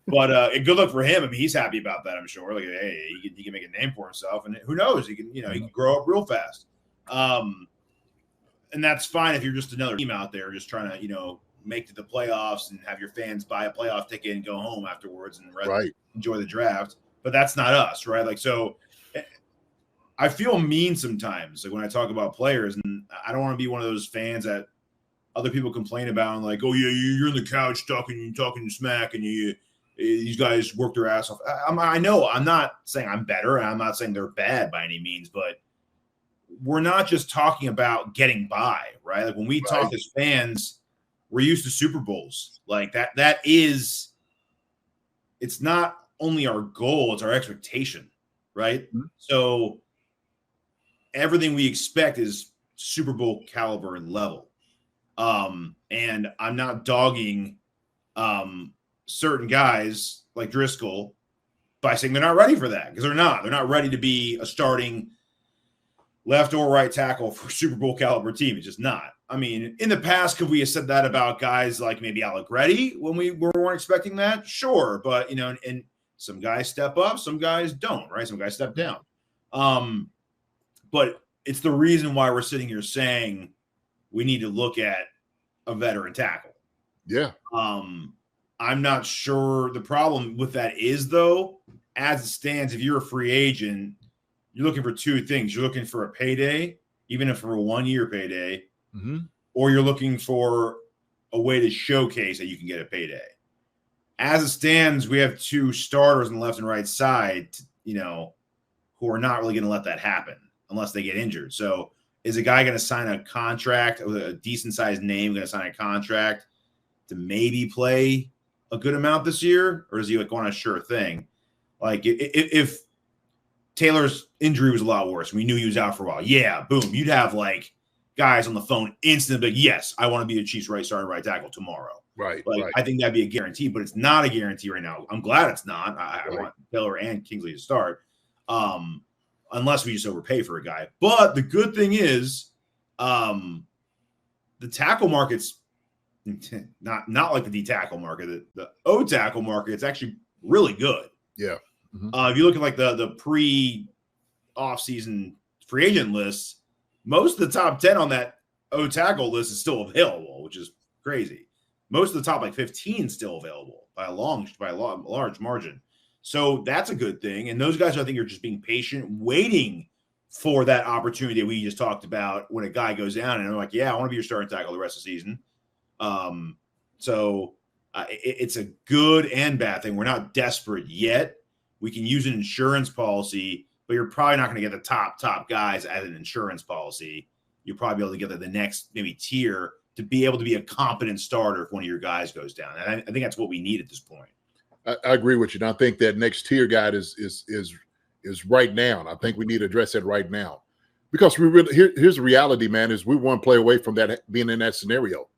But good luck for him. I mean, he's happy about that, I'm sure. Like, hey, he can make a name for himself, and who knows? He can grow up real fast. And that's fine if you're just another team out there just trying to, make it to the playoffs and have your fans buy a playoff ticket and go home afterwards and enjoy the draft. But that's not us, right? Like, so I feel mean sometimes, like when I talk about players, and I don't want to be one of those fans that other people complain about and like, oh yeah, you're on the couch talking smack, and these guys work their ass off. I know I'm not saying I'm better, and I'm not saying they're bad by any means, but we're not just talking about getting by, right? Like when we talk as fans, we're used to Super Bowls. Like that is, it's not only our goal, it's our expectation, right? Mm-hmm. So everything we expect is Super Bowl caliber and level. And I'm not dogging certain guys like Driscoll by saying they're not ready for that, because they're not. They're not ready to be a starting left or right tackle for a Super Bowl caliber team. It's just not. I mean, in the past, could we have said that about guys like maybe Allegretti when we weren't expecting that? Sure. But, and some guys step up, some guys don't, right? Some guys step down. But it's the reason why we're sitting here saying we need to look at a veteran tackle. Yeah. I'm not sure the problem with that is, though, as it stands, if you're a free agent, you're looking for two things. You're looking for a payday, even if for a 1-year payday, or you're looking for a way to showcase that you can get a payday. As it stands, we have two starters on the left and right side, who are not really going to let that happen unless they get injured. So is a guy going to sign a contract with a decent-sized name, going to sign a contract to maybe play a good amount this year? Or is he going on a sure thing? Like if Taylor's injury was a lot worse, we knew he was out for a while, yeah, boom, you'd have like guys on the phone instantly, like, yes, I want to be the Chiefs starting right tackle tomorrow. Right. Like, right. I think that'd be a guarantee, but it's not a guarantee right now. I'm glad it's not. I want Taylor and Kingsley to start, unless we just overpay for a guy. But the good thing is, the tackle market's not like the D tackle market. The O tackle market, it's actually really good. Yeah. If you look at like the pre-offseason free agent lists, most of the top 10 on that O tackle list is still available, which is crazy. Most of the top like 15 still available by a large margin. So that's a good thing. And those guys, I think, are just being patient, waiting for that opportunity that we just talked about when a guy goes down and I'm like, yeah, I want to be your starting tackle the rest of the season. It's a good and bad thing. We're not desperate yet. We can use an insurance policy, but you're probably not going to get the top guys as an insurance policy. You'll probably be able to get the next maybe tier to be able to be a competent starter if one of your guys goes down. And I think that's what we need at this point. I agree with you. And I think that next tier guy is right now. And I think we need to address that right now. Because here's the reality, man, is we're one play away from that being in that scenario.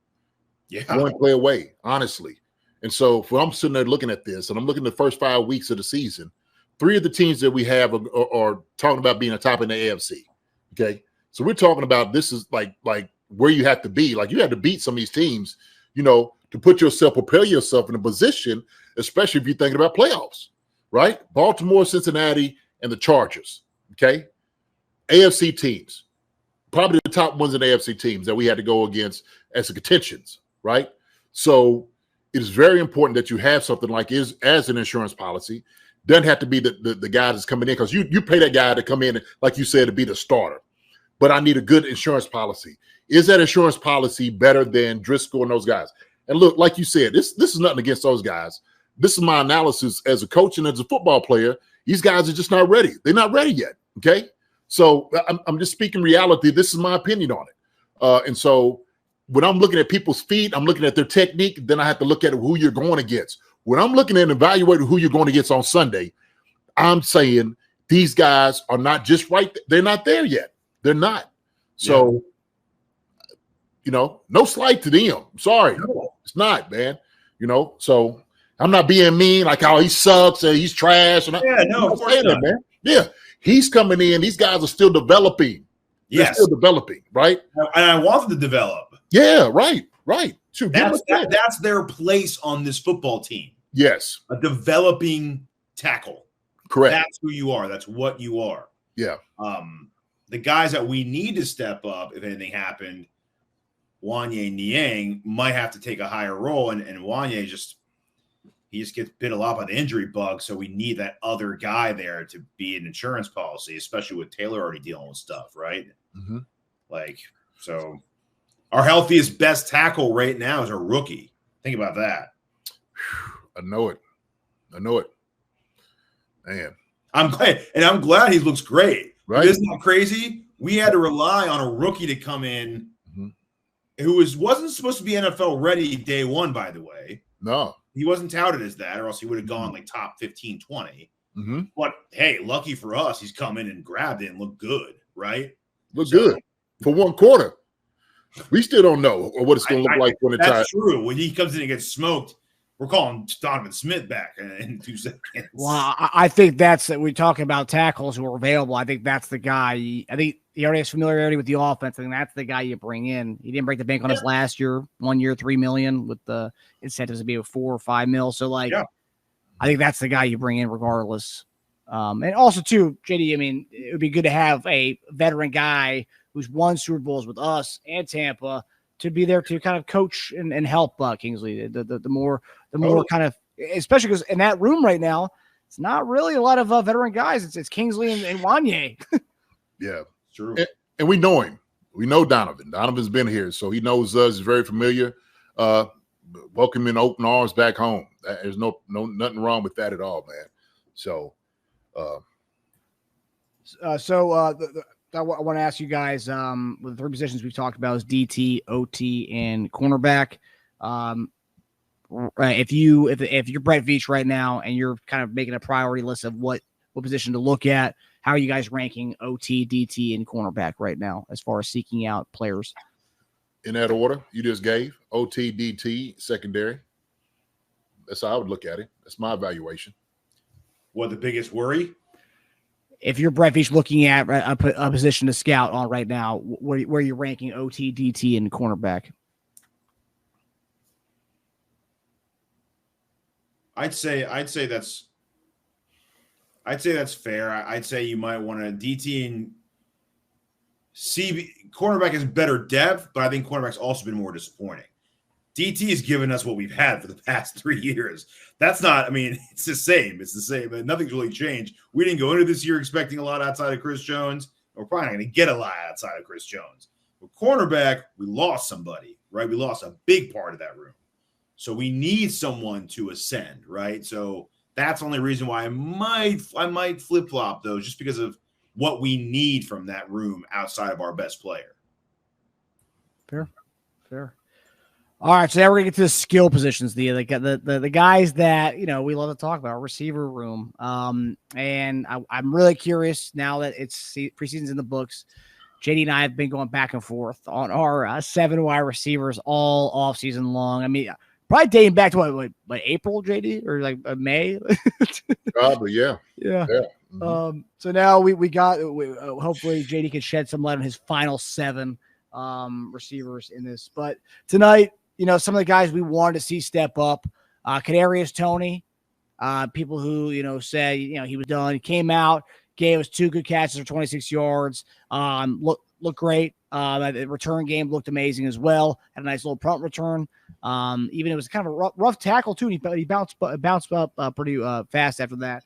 Yeah. One play away, honestly. And so if I'm sitting there looking at this, and I'm looking at the first 5 weeks of the season, 3 of the teams that we have are talking about being a top in the AFC. Okay. So we're talking about this is like where you have to be. Like you have to beat some of these teams, to prepare yourself in a position, especially if you're thinking about playoffs, right? Baltimore, Cincinnati, and the Chargers. Okay. AFC teams, probably the top ones in the AFC teams that we had to go against as the contentions, right? So it is very important that you have something like as an insurance policy. Doesn't have to be the guy that's coming in, because you pay that guy to come in, like you said, to be the starter. But I need a good insurance policy. Is that insurance policy better than Driscoll and those guys? And look, like you said, this is nothing against those guys. This is my analysis as a coach and as a football player. These guys are just not ready. They're not ready yet, okay? So I'm just speaking reality. This is my opinion on it. And so when I'm looking at people's feet, I'm looking at their technique. Then I have to look at who you're going against. When I'm looking at and evaluating who you're going against on Sunday, I'm saying these guys are not just right. They're not there yet. They're not. So, no slight to them. Sorry. No. It's not, man. So I'm not being mean, like, oh, he sucks or he's trash. Of course not. Man. Yeah. He's coming in. These guys are still developing. They're still developing, right? And I want them to develop. Yeah, right. Shoot, that's their place on this football team. Yes. A developing tackle. Correct. That's who you are. That's what you are. Yeah. The guys that we need to step up, if anything happened, Wanya Niang might have to take a higher role. And Wanya just gets bit a lot by the injury bug. So we need that other guy there to be an insurance policy, especially with Taylor already dealing with stuff, right? Mm-hmm. So our healthiest best tackle right now is a rookie. Think about that. I know it. Man. I'm glad he looks great. Right. Isn't that crazy? We had to rely on a rookie to come in who wasn't supposed to be NFL ready day one, by the way. No. He wasn't touted as that, or else he would have gone like top 15, 20. Mm-hmm. But hey, lucky for us, he's come in and grabbed it and looked good, right? Look good for one quarter. We still don't know what it's going to look like when it's That's true. When he comes in and gets smoked, we're calling Donovan Smith back in 2 seconds. Well, I think we're talking about tackles who are available. I think that's the guy. I think he already has familiarity with the offense. I think that's the guy you bring in. He didn't break the bank on his last year, 1 year, $3 million, with the incentives to be a $4 or $5 million. So, I think that's the guy you bring in regardless. And also, too, JD, I mean, it would be good to have a veteran guy who's won Super Bowls with us and Tampa to be there to kind of coach and help Kingsley. The more kind of, especially because in that room right now, it's not really a lot of veteran guys. It's Kingsley and Wanya. Yeah, true. And we know him. We know Donovan. Donovan's been here, so he knows us. He's very familiar. Welcome in open arms back home. There's nothing wrong with that at all, man. So, I want to ask you guys, with the 3 positions we've talked about is DT, OT, and cornerback. If you're Brett Veach right now and you're kind of making a priority list of what position to look at, how are you guys ranking OT, DT, and cornerback right now as far as seeking out players? In that order you just gave, OT, DT, secondary. That's how I would look at it. That's my evaluation. What the biggest worry? If you're Brett Veach looking at a position to scout on right now, where you're ranking OT, DT, and cornerback? I'd say that's fair. I'd say you might want to DT and CB. Cornerback has better depth, but I think cornerback's also been more disappointing. DT has given us what we've had for the past 3 years. That's not, I mean, it's the same. It's the same, but nothing's really changed. We didn't go into this year expecting a lot outside of Chris Jones. We're probably not going to get a lot outside of Chris Jones. But cornerback, we lost somebody, right? We lost a big part of that room. So we need someone to ascend, right? So that's the only reason why I might flip-flop those, just because of what we need from that room outside of our best player. Fair. All right, so now we're gonna get to the skill positions, the guys that we love to talk about, our receiver room. And I'm really curious now that it's preseason's in the books. JD and I have been going back and forth on our 7 wide receivers all off season long. I mean, probably dating back to what April, JD, or like May. Probably, yeah. Mm-hmm. So now we got hopefully JD can shed some light on his final 7 receivers in this. But tonight, some of the guys we wanted to see step up, Kadarius Toney, people who, say, he was done. He came out, gave us 2 good catches for 26 yards. Looked great. The return game looked amazing as well. Had a nice little punt return. Even it was kind of a rough tackle too. And he bounced up pretty fast after that.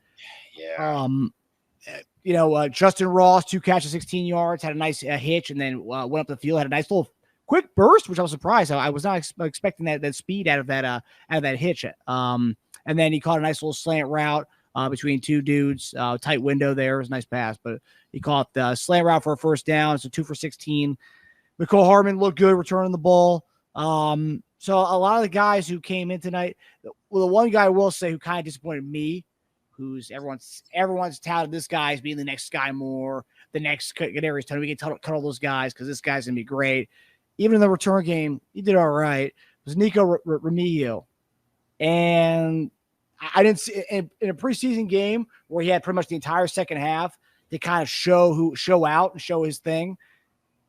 Yeah. Justin Ross, 2 catches, 16 yards, had a nice hitch, and then went up the field, had a nice little quick burst, which I was surprised. I was not expecting that speed out of that hitch. And then he caught a nice little slant route between 2 dudes, tight window there. It was a nice pass, but he caught the slant route for a first down. So 2 for 16. McCole Hardman looked good returning the ball. So a lot of the guys who came in tonight, well, the one guy I will say who kind of disappointed me, who's everyone's touted this guy as being the next Sky Moore, the next Kadarius Toney. We can cut all those guys because this guy's gonna be great. Even in the return game, he did all right. It was Nico Remigio, and I didn't see in a preseason game where he had pretty much the entire second half to kind of show out and show his thing.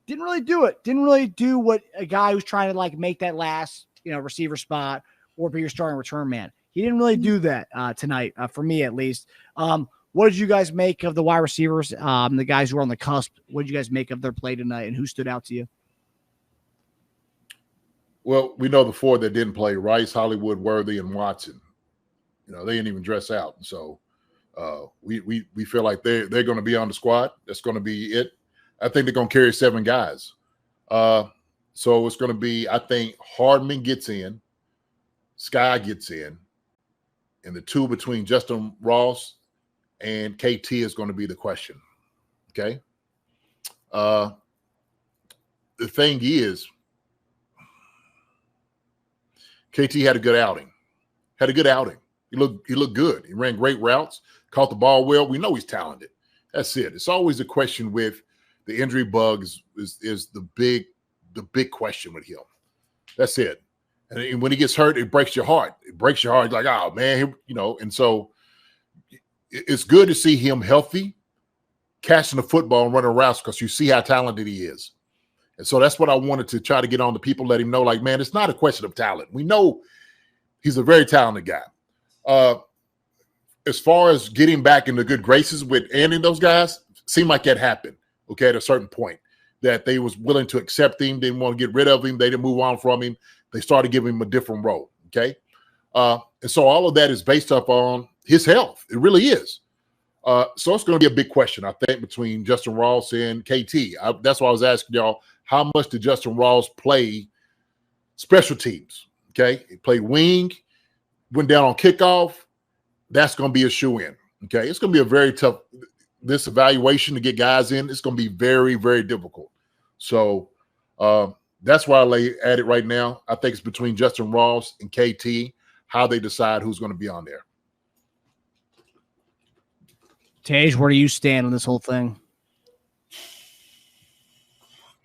Didn't really do it. Didn't really do what a guy who's trying to make that last receiver spot or be your starting return man. He didn't really do that tonight, for me at least. What did you guys make of the wide receivers, the guys who were on the cusp? What did you guys make of their play tonight, and who stood out to you? Well, we know the 4 that didn't play: Rice, Hollywood, Worthy, and Watson. They didn't even dress out. So we feel like they're going to be on the squad. That's going to be it. I think they're going to carry 7 guys. So it's going to be, I think, Hardman gets in, Sky gets in, and the 2 between Justin Ross and KT is going to be the question. Okay. The thing is, KT had a good outing. He looked good. He ran great routes, caught the ball well. We know he's talented. That's it. It's always a question with the injury bug is the big question with him. That's it. And when he gets hurt, it breaks your heart. It's like, oh man, and so it's good to see him healthy, catching the football and running routes, because you see how talented he is. And so that's what I wanted to try to get on the people, let him know, like, man, it's not a question of talent. We know he's a very talented guy. As far as getting back in the good graces with Andy and those guys, seemed like that happened, okay, at a certain point, that they was willing to accept him, didn't want to get rid of him, they didn't move on from him. They started giving him a different role, okay? And so all of that is based up on his health. It really is. So it's going to be a big question, I think, between Justin Ross and KT. That's why I was asking y'all, how much did Justin Ross play special teams? Okay, he played wing, went down on kickoff. That's going to be a shoe-in. Okay, it's going to be a very tough, this evaluation to get guys in. It's going to be very, very difficult. So that's why I lay at it right now. I think it's between Justin Ross and KT, how they decide who's going to be on there. Tej, where do you stand on this whole thing?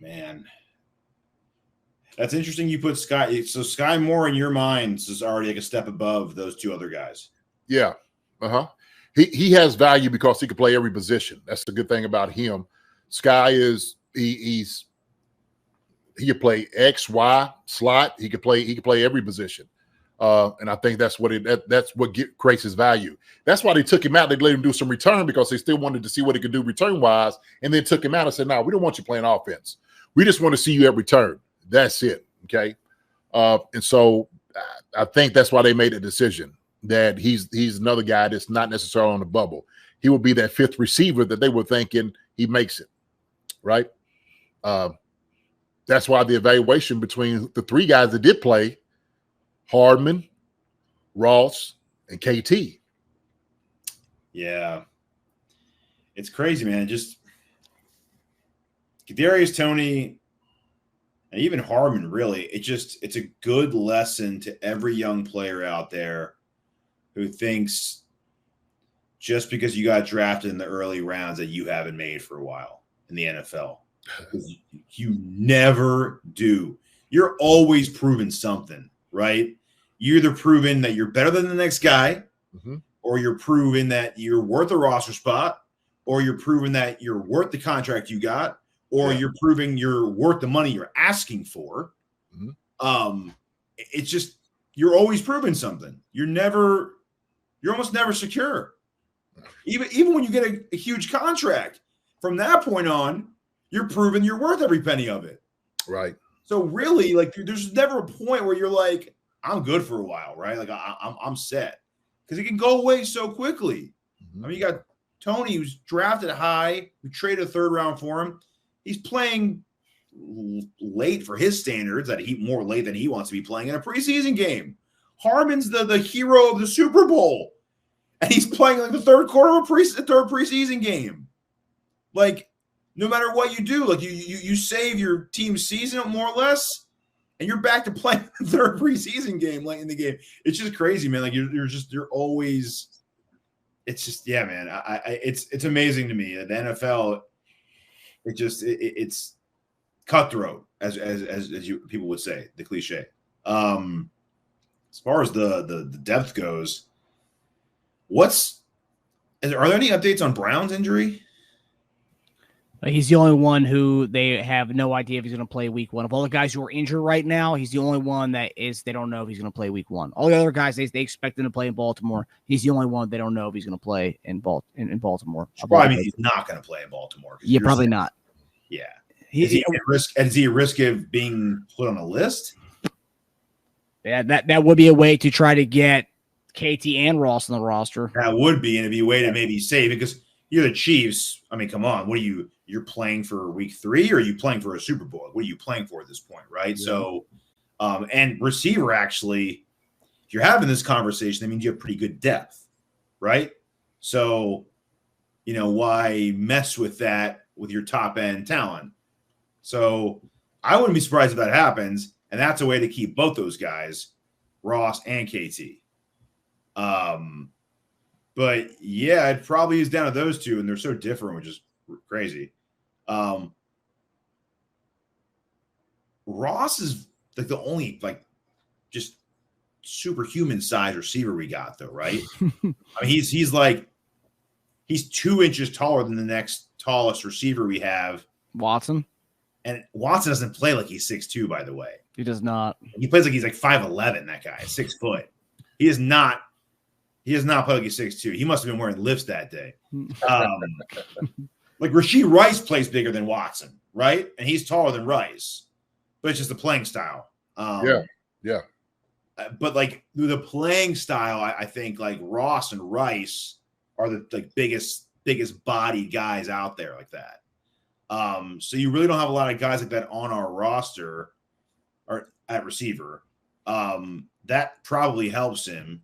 Man, that's interesting. You put Sky Moore in your minds is already like a step above those two other guys. Yeah. He has value because he can play every position. That's the good thing about him. Sky is he can play X, Y, slot. He can play every position. And I think that's what creates his value. That's why they took him out. They let him do some return because they still wanted to see what he could do return wise, and then took him out and said, "No, we don't want you playing offense. We just want to see you at return. That's it." Okay. And so I think that's why they made a decision that he's another guy that's not necessarily on the bubble. He will be that fifth receiver that they were thinking he makes it. Right. That's why the evaluation between the three guys that did play, Hardman, Ross, and KT. Yeah. It's crazy, man. Just Kadarius Toney and even Hardman, really, it's a good lesson to every young player out there who thinks just because you got drafted in the early rounds that you haven't made for a while in the NFL. You never do. You're always proving something, right? You're either proving that you're better than the next guy, or you're proving that you're worth a roster spot, or you're proving that you're worth the contract you got, or you're proving you're worth the money you're asking for. It's just you're always proving something. You're almost never secure. Even when you get a huge contract, from that point on, you're proving you're worth every penny of it. Right. So really, like, there's never a point where you're like, I'm good for a while, right? Like I'm set, because it can go away so quickly. I mean, you got Toney, who's drafted high, who traded a third round for him. He's playing late for his standards, more late than he wants to be playing in a preseason game. Harmon's the hero of the Super Bowl, and he's playing like the third quarter of third preseason game. Like, no matter what you do, like you save your team's season more or less, and you're back to playing the third preseason game late in the game. It's just crazy, man. Like you're always. It's just, yeah, man. It's amazing to me that the NFL. It's cutthroat, as people would say, the cliche. As far as the depth goes, are there any updates on Brown's injury? He's the only one who they have no idea if he's going to play week one. Of all the guys who are injured right now, he's the only one they don't know if he's going to play week one. All the other guys, they expect him to play in Baltimore. He's the only one they don't know if he's going to play in Baltimore. Probably means he's not going to play in Baltimore. Yeah, probably not. Yeah. Is he at risk of being put on a list? Yeah, that would be a way to try to get KT and Ross on the roster. That would be, and it'd be a way to maybe save it, because you're the Chiefs. I mean, come on. What are you're playing for week 3, or are you playing for a Super Bowl? What are you playing for at this point, right? Yeah. So, and receiver, actually, if you're having this conversation, that means you have pretty good depth, right? So, why mess with that with your top end talent? So I wouldn't be surprised if that happens, and that's a way to keep both those guys, Ross and KT. But yeah, it probably is down to those two, and they're so different, which is crazy. Ross is like the only just superhuman size receiver we got, though, right? I mean, he's 2 inches taller than the next tallest receiver we have, Watson. And Watson doesn't play like he's 6'2", by the way. He does not. He plays like he's like 5'11", that guy, 6 foot. He does not play like he's 6'2". He must have been wearing lifts that day. Like Rashee Rice plays bigger than Watson, right? And he's taller than Rice. But it's just the playing style. Yeah. But like the playing style, I think like Ross and Rice are the biggest body guys out there like that. So you really don't have a lot of guys like that on our roster or at receiver. That probably helps him.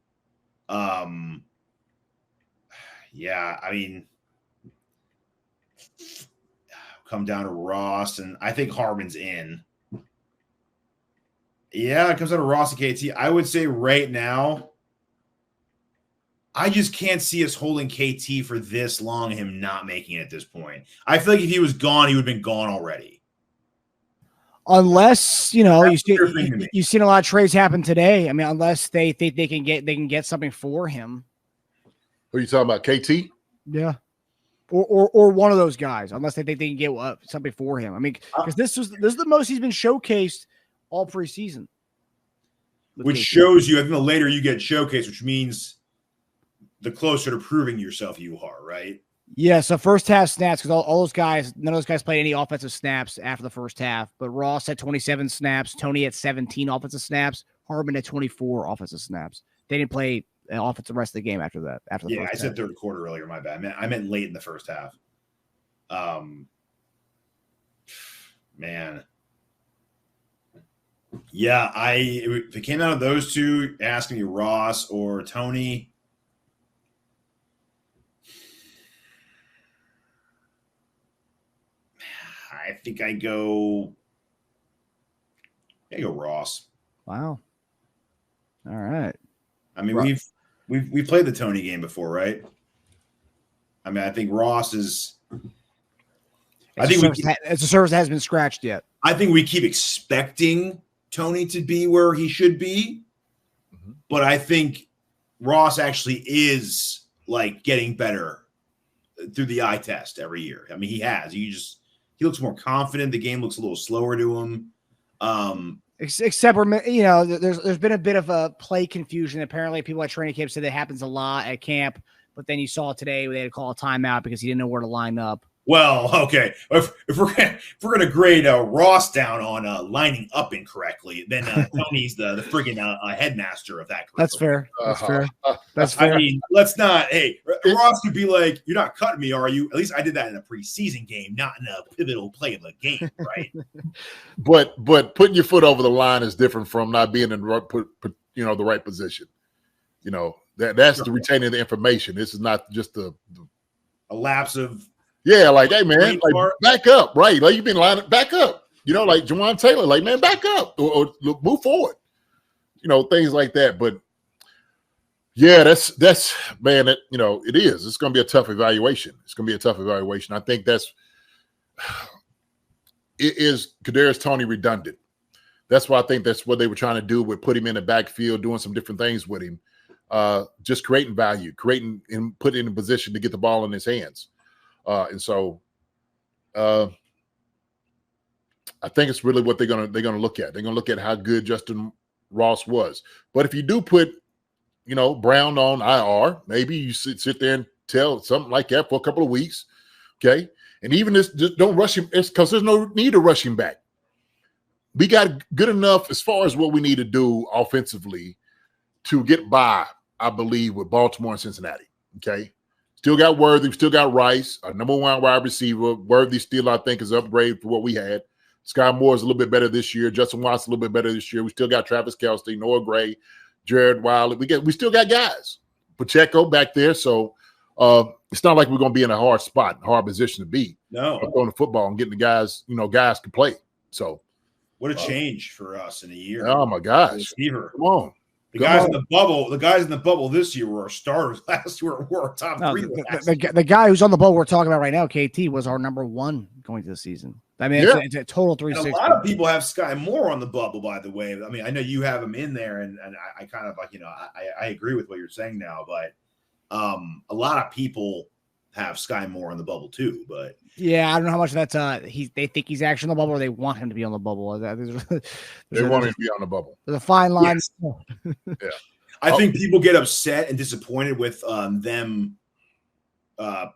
Yeah, I mean, come down to Ross, and I think Hardman's in. Yeah, it comes down to Ross and KT. I would say right now, I just can't see us holding KT for this long and him not making it at this point. I feel like if he was gone, he would have been gone already. Unless, you've seen a lot of trades happen today. I mean, unless they think they can get something for him. Who are you talking about, KT? Yeah. Or one of those guys, unless they think they can get something for him. I mean, because this is the most he's been showcased all preseason. Which shows you, I think the later you get showcased, which means the closer to proving yourself you are, right? Yeah, so first half snaps, because all those guys, none of those guys played any offensive snaps after the first half. But Ross had 27 snaps, Tony had 17 offensive snaps, Hardman had 24 offensive snaps. They didn't play offense the rest of the game after that. After the first I said third quarter earlier. My bad. I meant late in the first half. Man. Yeah, if it came out of those two, asking me Ross or Tony. I think I go Ross. Wow. All right. I mean, we've played the Tony game before, right? I mean, I think Ross is. It's a service that hasn't been scratched yet. I think we keep expecting Tony to be where he should be, but I think Ross actually is like getting better through the eye test every year. I mean, he has. He looks more confident. The game looks a little slower to him. Except for, there's been a bit of a play confusion. Apparently, people at training camp said that happens a lot at camp, but then you saw today where they had to call a timeout because he didn't know where to line up. Well, okay. If we're gonna grade Ross down on lining up incorrectly, then Tony's the friggin' headmaster of that. That's fair. That's fair. I mean, let's not. Hey, Ross could be like, "You're not cutting me, are you?" At least I did that in a preseason game, not in a pivotal play of the game, right? but putting your foot over the line is different from not being in the right position. That's the retaining the information. This is not just a lapse of. Yeah, like, hey, man, like, back up, right? Like, you've been lining back up, like Jawan Taylor, like, man, back up or move forward, things like that. But, yeah, that's man, it is. It's going to be a tough evaluation. I think is Kadarius Toney redundant? That's why I think that's what they were trying to do with put him in the backfield, doing some different things with him, just creating value, creating and putting him in a position to get the ball in his hands. And so I think it's really what they're gonna look at. They're gonna look at how good Justin Ross was. But if you do put, Brown on IR, maybe you sit there and tell something like that for a couple of weeks, okay? And even just don't rush him. It's because there's no need to rush him back. We got good enough as far as what we need to do offensively to get by, I believe, with Baltimore and Cincinnati. Okay. Still got Worthy, still got Rice, our number one wide receiver. Worthy still, I think, is an upgrade for what we had. Sky Moore is a little bit better this year. Justin Watts a little bit better this year. We still got Travis Kelce, Noah Gray, Jared Wiley. We still got guys. Pacheco back there. So it's not like we're going to be in a hard spot, hard position to be. No. Throwing the football and getting the guys, guys can play. So what a change for us in a year. Oh my gosh. Receiver. Come on. The guys in the bubble this year were our starters. Last year were our top three. The guy who's on the bubble we're talking about right now, KT, was our number one going to the season. I mean, it's a total 360. A lot of people have Sky Moore on the bubble, by the way. I mean, I know you have him in there, and I kind of like, I agree with what you're saying now, but a lot of people have Sky Moore on the bubble too. But yeah, I don't know how much of that's they think he's actually on the bubble or they want him to be on the bubble. They want him to be on the bubble. There's a fine line. Yes. Yeah. I think people get upset and disappointed with them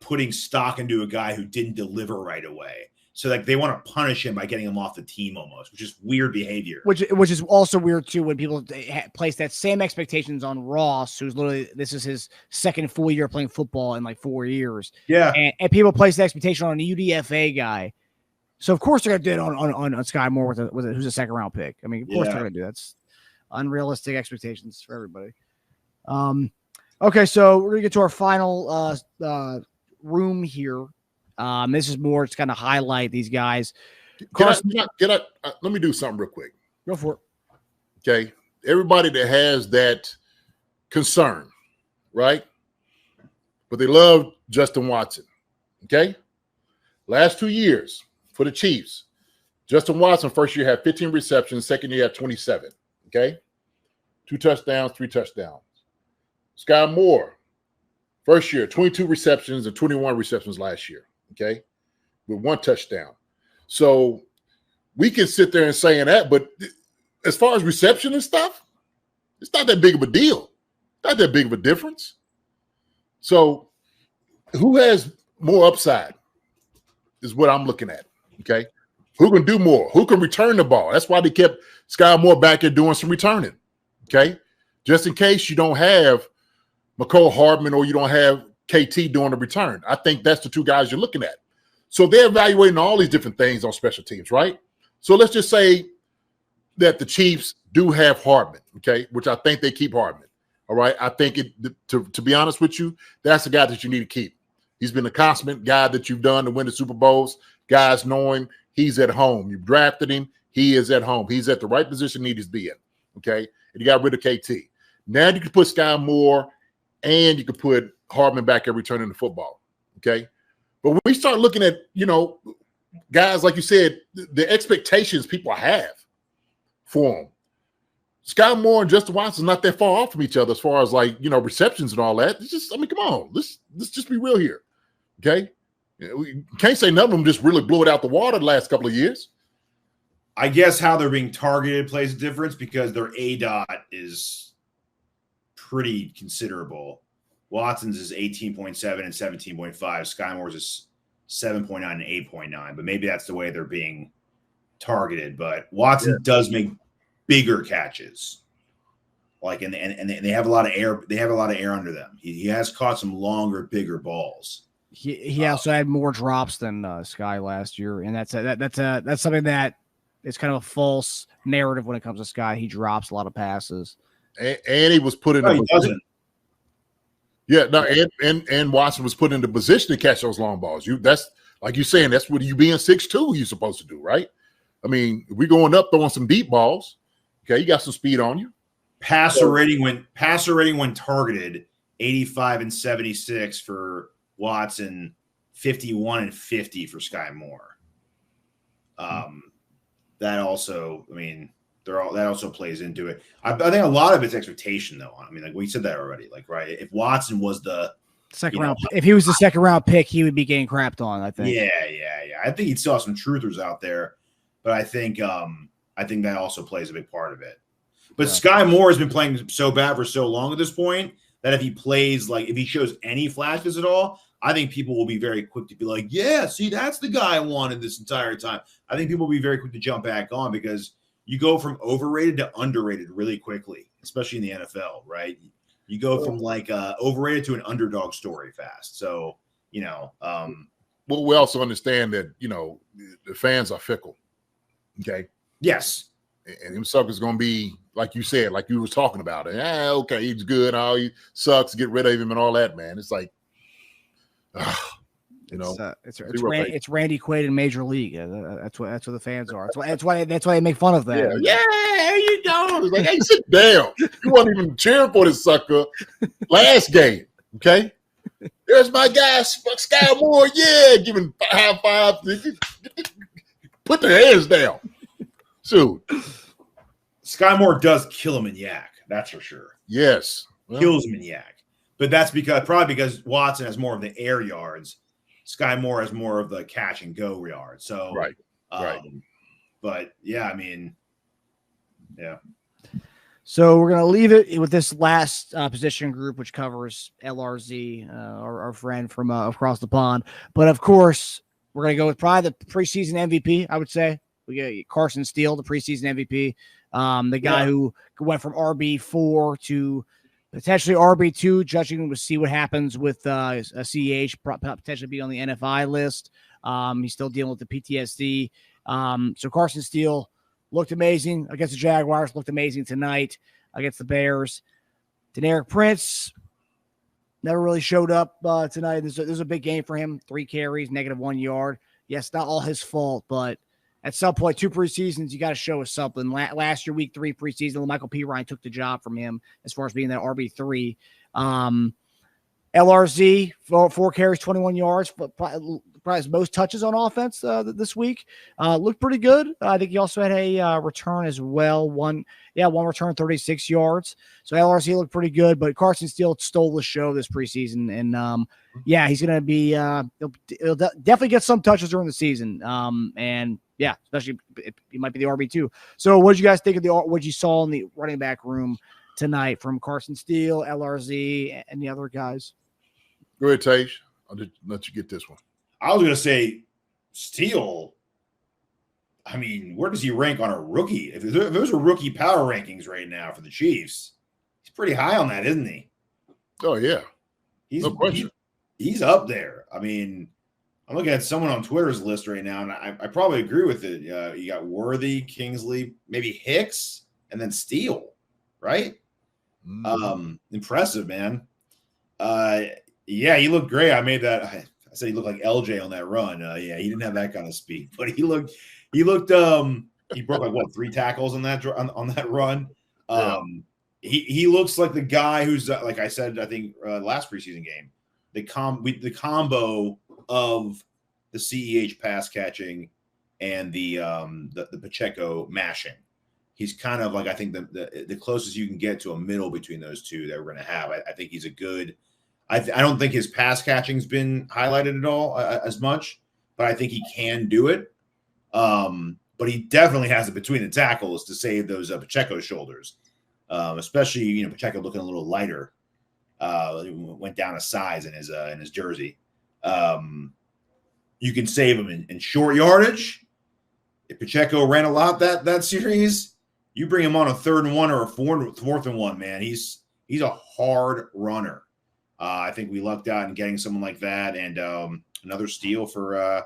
putting stock into a guy who didn't deliver right away. So like they want to punish him by getting him off the team almost, which is weird behavior. Which is also weird too when people place that same expectations on Ross, who's literally this is his second full year playing football in like 4 years. Yeah, and people place the expectation on a UDFA guy. So of course they're gonna do it on Sky Moore who's a second round pick. I mean, of course they're gonna do that. That's unrealistic expectations for everybody. Okay, so we're gonna get to our final room here. This is more to kind of highlight these guys. Let me do something real quick. Go for it. Okay. Everybody that has that concern, right? but they love Justin Watson. Okay? Last 2 years for the Chiefs, Justin Watson, first year had 15 receptions, second year had 27. Okay? 2 touchdowns, 3 touchdowns. Sky Moore, first year, 22 receptions and 21 receptions last year. Okay? With 1 touchdown. So we can sit there and say that, but as far as reception and stuff, it's not that big of a deal. Not that big of a difference. So who has more upside is what I'm looking at. Okay. Who can do more? Who can return the ball? That's why they kept Sky Moore back there doing some returning. Okay. Just in case you don't have McCole Hardman or you don't have KT doing the return. I think that's the 2 guys you're looking at. So they're evaluating all these different things on special teams, right? So let's just say that the Chiefs do have Hardman, okay, which I think they keep Hardman. All right. I think to be honest with you, that's the guy that you need to keep. He's been a consummate guy that you've done to win the Super Bowls. Guys know him. He's at home. You drafted him. He is at home. He's at the right position he needs to be in. Okay. And you got rid of KT. Now you can put Sky Moore and you can put Hardman back there returning the football. Okay. But when we start looking at, guys, like you said, the expectations people have for them, Sky Moore and Justin Watson not that far off from each other as far as receptions and all that. It's just, come on, let's just be real here. Okay. We can't say none of them just really blew it out the water the last couple of years. I guess how they're being targeted plays a difference because their ADOT is pretty considerable. Watson's is 18.7 and 17.5. Sky Moore's is 7.9 and 8.9. But maybe that's the way they're being targeted. But Watson does make bigger catches. And they have a lot of air. They have a lot of air under them. He has caught some longer, bigger balls. He also had more drops than Sky last year, and that's something that is kind of a false narrative when it comes to Sky. He drops a lot of passes, and he was put in. No, he doesn't. Yeah, no, and Watson was put in the position to catch those long balls. That's like you saying. That's what you being 6'2", you're supposed to do, right? I mean, we're going up throwing some deep balls. Okay, you got some speed on you. Passer rating when targeted, 85 and 76 for Watson, 51 and 50 for Sky Moore. That also, that also plays into it. I think a lot of it's expectation, though. We said that already. Right, if Watson was the second round, if he was the second round pick, he would be getting crapped on. I think. Yeah. I think he'd still have some truthers out there, but I think that also plays a big part of it. But Sky Moore has been playing so bad for so long at this point that if he plays if he shows any flashes at all, I think people will be very quick to be like, yeah, see, that's the guy I wanted this entire time. I think people will be very quick to jump back on because you go from overrated to underrated really quickly, especially in the NFL, right? You go from overrated to an underdog story fast. So, well, we also understand that, the fans are fickle. Okay. Yes. And him suckers going to be, like you said, like you was talking about it. Okay, he's good. He sucks. Get rid of him and all that, man. It's like, it's Randy Quaid in Major League. That's what the fans are. That's why they make fun of that. Yeah, there you go. It's like, hey, sit down. You weren't even cheering for this sucker last game. Okay, there's my guy, Sky Moore. Yeah, giving high five. Put their hands down. Shoot. Sky Moore does kill him in yak. That's for sure. Yes, kills him in yak. But that's probably because Watson has more of the air yards. Sky Moore has more of the catch and go yards. So right. But yeah, yeah. So we're gonna leave it with this last position group, which covers LRZ, our friend from across the pond. But of course, we're gonna go with probably the preseason MVP. I would say we got Carson Steele, the preseason MVP, the guy who went from RB4 to potentially RB2, judging to see what happens with a CEH, potentially be on the NFI list. He's still dealing with the PTSD. So Carson Steele looked amazing against the Jaguars, looked amazing tonight against the Bears. Deneric Prince never really showed up tonight. There's a big game for him, 3 carries, -1 yard. Yes, not all his fault, but at some point, 2 preseasons, you got to show us something. Last year, week 3 preseason, Michael P. Ryan took the job from him as far as being that RB3. And LRZ, 4 carries, 21 yards, but probably his most touches on offense this week. Looked pretty good. I think he also had a return as well. One return, 36 yards. So LRZ looked pretty good, but Carson Steele stole the show this preseason. And he's going to be, he'll definitely get some touches during the season. And yeah, especially he might be the RB2. So what did you guys think of what you saw in the running back room tonight from Carson Steele, LRZ, and the other guys? Go ahead, Tej. I'll just let you get this one. I was going to say Steele. I mean, where does he rank on a rookie? If those are rookie power rankings right now for the Chiefs, he's pretty high on that, isn't he? Oh, yeah. No question. He's up there. I mean, I'm looking at someone on Twitter's list right now, and I probably agree with it. You got Worthy, Kingsley, maybe Hicks, and then Steele, right? Impressive, man. He looked great. I made that. I said he looked like LJ on that run. He didn't have that kind of speed, but he looked. He broke like 3 tackles on that run. He looks like the guy who's like I said, I think last preseason game, the combo of the CEH pass catching and the Pacheco mashing. He's kind of like, I think the closest you can get to a middle between those two that we're going to have. I think he's a good. I don't think his pass catching's been highlighted at all as much, but I think he can do it. But he definitely has it between the tackles to save those Pacheco shoulders, especially Pacheco looking a little lighter. Went down a size in his jersey. You can save him in short yardage. If Pacheco ran a lot that series, you bring him on a 3rd and 1 or a 4th and 1, man. He's a hard runner. I think we lucked out in getting someone like that, and another steal for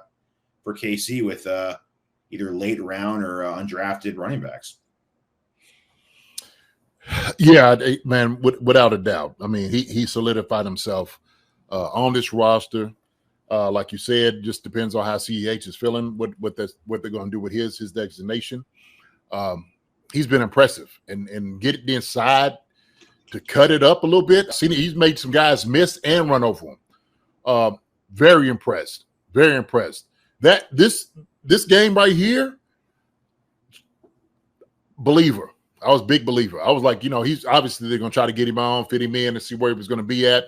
KC with either late round or undrafted running backs. Yeah, man, without a doubt. I mean, he solidified himself on this roster. Like you said, just depends on how CEH is feeling, what they're going to do with his designation. He's been impressive, and get it inside to cut it up a little bit. He's made some guys miss and run over him. Very impressed. Very impressed. That this game right here, believer. I was a big believer. I was like, he's obviously they're going to try to get him on, fit him in, and see where he was going to be at.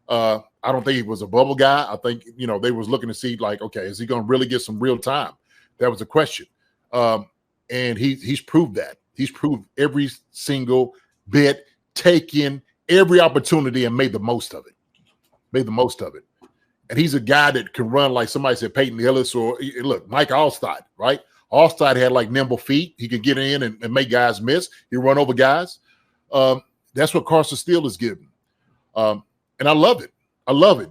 I don't think he was a bubble guy. I think, they was looking to see like, okay, is he going to really get some real time? That was a question. And he's proved that. He's proved every single bit, taken every opportunity and made the most of it. And he's a guy that can run like somebody said, Peyton Hillis, or look, Mike Allstott, right? Allstott had like nimble feet. He could get in and make guys miss. He run over guys. That's what Carson Steele is giving. And I love it.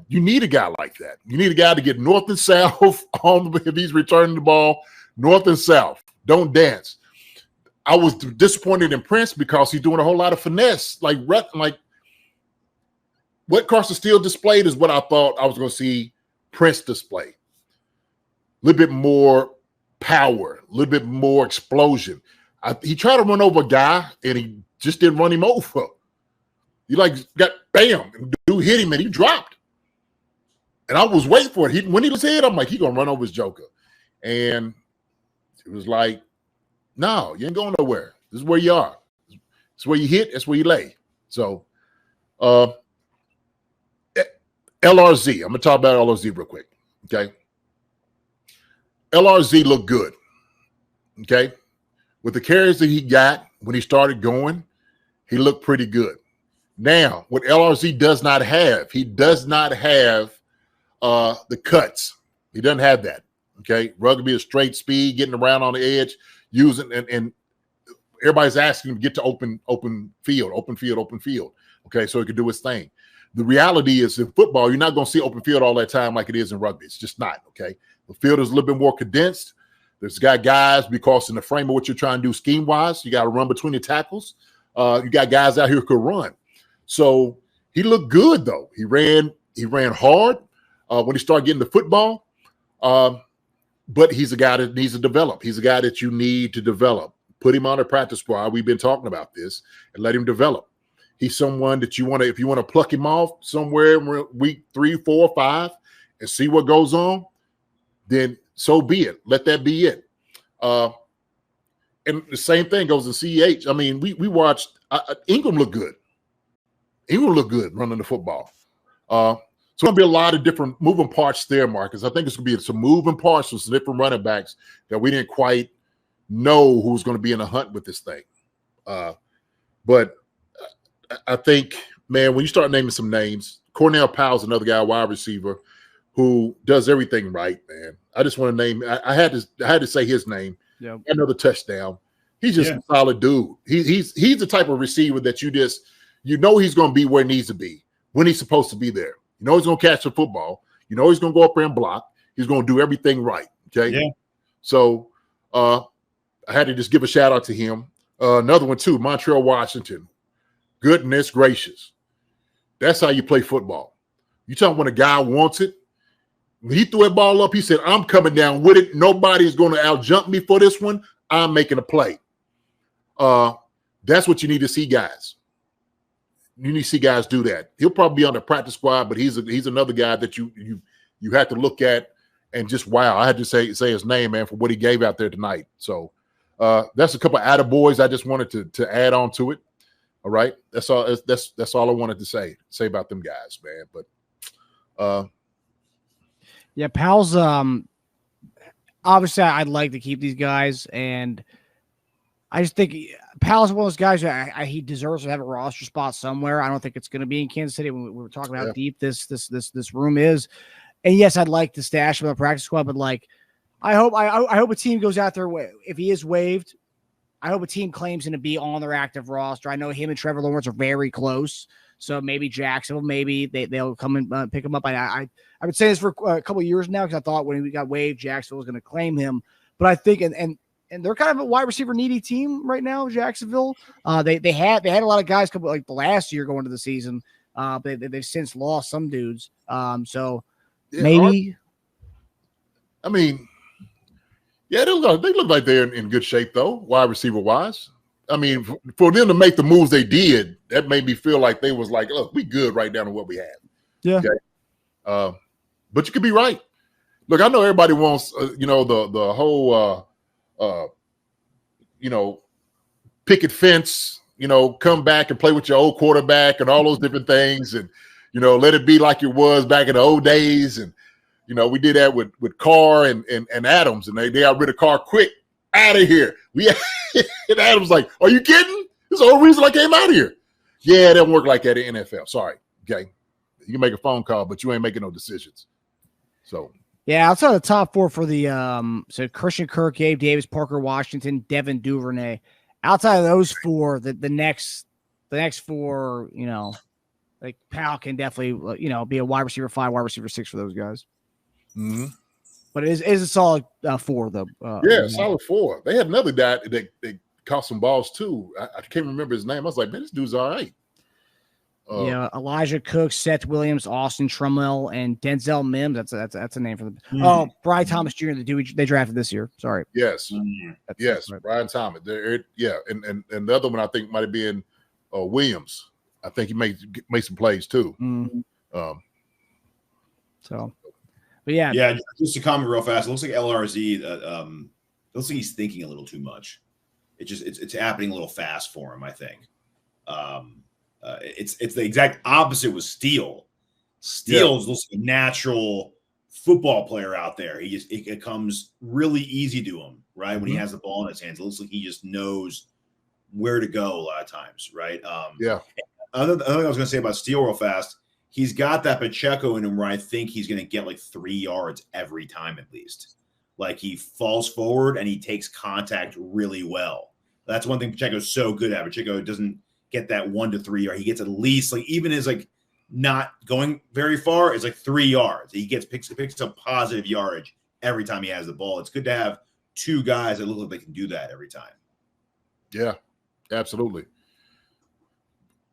You need a guy like that. You need a guy to get north and south if he's returning the ball, north and south. Don't dance. I was disappointed in Prince because he's doing a whole lot of finesse. Like what Carson Steele displayed is what I thought I was going to see Prince display. A little bit more power, a little bit more explosion. He tried to run over a guy, and he just didn't run him over. He got bam, and dude hit him, and he dropped. And I was waiting for it. When he was hit, I'm like, he's going to run over his joker. And it was like, no, you ain't going nowhere. This is where you are. It's where you hit. That's where you lay. So, LRZ. I'm going to talk about LRZ real quick. Okay. LRZ looked good. Okay. With the carries that he got when he started going, he looked pretty good. Now, what LRZ does not have, he does not have the cuts. He doesn't have that. Okay. Rugby is straight speed, getting around on the edge, using and everybody's asking him to get to open field. Okay. So he can do his thing. The reality is in football, you're not going to see open field all that time like it is in rugby. It's just not. Okay. The field is a little bit more condensed. There's got guys because in the frame of what you're trying to do scheme wise, you got to run between the tackles. You got guys out here who could run. So he looked good though. He ran hard when he started getting the football. But he's a guy that needs to develop. He's a guy that you need to develop. Put him on a practice squad. We've been talking about this and let him develop. he's someone that you want to, if you want to pluck him off somewhere in week 3, 4, 5 and see what goes on, then so be it. Let that be it. And the same thing goes in CEH. I mean, we watched Ingram look good. Ingram looked good running the football. So it's going to be a lot of different moving parts there, Marcus. I think it's going to be some moving parts with some different running backs that we didn't quite know who was going to be in the hunt with this thing. But I think, man, when you start naming some names, Cornell Powell's another guy, wide receiver, who does everything right, man. I just want to name. I had to say his name. Yep. Another touchdown. He's just a solid dude. He's the type of receiver that you know he's going to be where he needs to be when he's supposed to be there. You know he's going to catch the football. You know he's going to go up there and block. He's going to do everything right. Okay. Yeah. So I had to just give a shout out to him. Another one too, Montreal Washington. Goodness gracious, that's how you play football. You talking when a guy wants it. When he threw that ball up, he said, "I'm coming down with it. Nobody's going to out-jump me for this one. I'm making a play." That's what you need to see, guys. You need to see guys do that. He'll probably be on the practice squad, but he's another guy that you have to look at and just wow. I had to say his name, man, for what he gave out there tonight. So that's a couple of attaboys I just wanted to add on to it. All right, that's all. That's all I wanted to say about them guys, man. But yeah, Powell's obviously I'd like to keep these guys, and I just think Powell's one of those guys he deserves to have a roster spot somewhere. I don't think it's going to be in Kansas City. We were talking about how deep this room is, and yes, I'd like to stash him on the practice squad, but like I hope a team goes out there if he is waived. I hope a team claims him to be on their active roster. I know him and Trevor Lawrence are very close, so maybe Jacksonville, maybe they'll come and pick him up. I've been saying this for a couple of years now because I thought when he got waived, Jacksonville was going to claim him. But I think and they're kind of a wide receiver needy team right now, Jacksonville. They had a lot of guys come like the last year going into the season. They've since lost some dudes. So maybe. I mean. Yeah, they look like they're in good shape, though, wide receiver-wise. I mean, for them to make the moves they did, that made me feel like they was like, look, we good right down to what we have. Yeah. Okay? But you could be right. Look, I know everybody wants, the whole, picket fence, come back and play with your old quarterback and all those different things and, let it be like it was back in the old days and, we did that with Carr and Adams, and they got rid of Carr quick. Out of here. And Adams like, are you kidding? This is the whole reason I came out of here. Yeah, it doesn't work like that in the NFL. Sorry. Okay. You can make a phone call, but you ain't making no decisions. So yeah, outside of the top four for the so Christian Kirk, Gabe Davis, Parker Washington, Devin Duvernay. Outside of those four, the next four, like Powell can definitely be a wide receiver 5, wide receiver 6 for those guys. Mm-hmm. But it is a solid 4, though. Solid 4. They had another guy that caught some balls too. I can't remember his name. I was like, man, this dude's all right. Elijah Cook, Seth Williams, Austin Trumwell, and Denzel Mims. That's a name for them. Oh, Brian Thomas Jr. The dude they drafted this year. Sorry. Yes. That's right. Brian Thomas. And the other one I think might have been Williams. I think he made some plays too. Mm-hmm. But yeah, just to comment real fast. It looks like LRZ. It looks like he's thinking a little too much. It's happening a little fast for him. I think. It's the exact opposite with Steele. Steele's looks like a natural football player out there. It comes really easy to him, right? When he has the ball in his hands, it looks like he just knows where to go a lot of times, right? Other thing I was going to say about Steele real fast. He's got that Pacheco in him where I think he's going to get like 3 yards every time at least. Like he falls forward and he takes contact really well. That's one thing Pacheco's so good at. Pacheco doesn't get that 1 to 3 yard. He gets at least like even his like not going very far is like 3 yards. He picks up positive yardage every time he has the ball. It's good to have 2 guys that look like they can do that every time. Yeah, absolutely.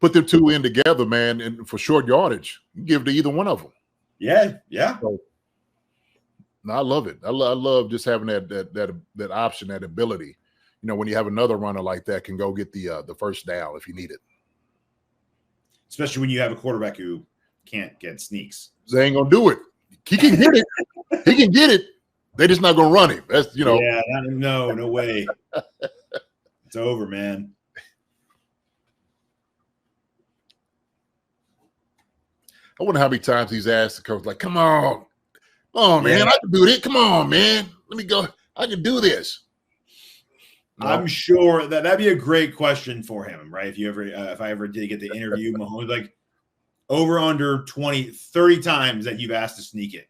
Put them 2 in together, man, and for short yardage, you give it to either one of them. Yeah. So, no, I love it. I love just having that option, that ability. When you have another runner like that, can go get the first down if you need it. especially when you have a quarterback who can't get sneaks. They ain't gonna do it. He can get it. He can get it. They're just not gonna run him. That's Yeah, no way. It's over, man. I wonder how many times he's asked the coach, like, come on, man, I can do this. Come on, man. Let me go. I can do this. No. I'm sure that'd be a great question for him, right? If I ever did get to interview Mahomes, like over under 20, 30 times that you've asked to sneak it.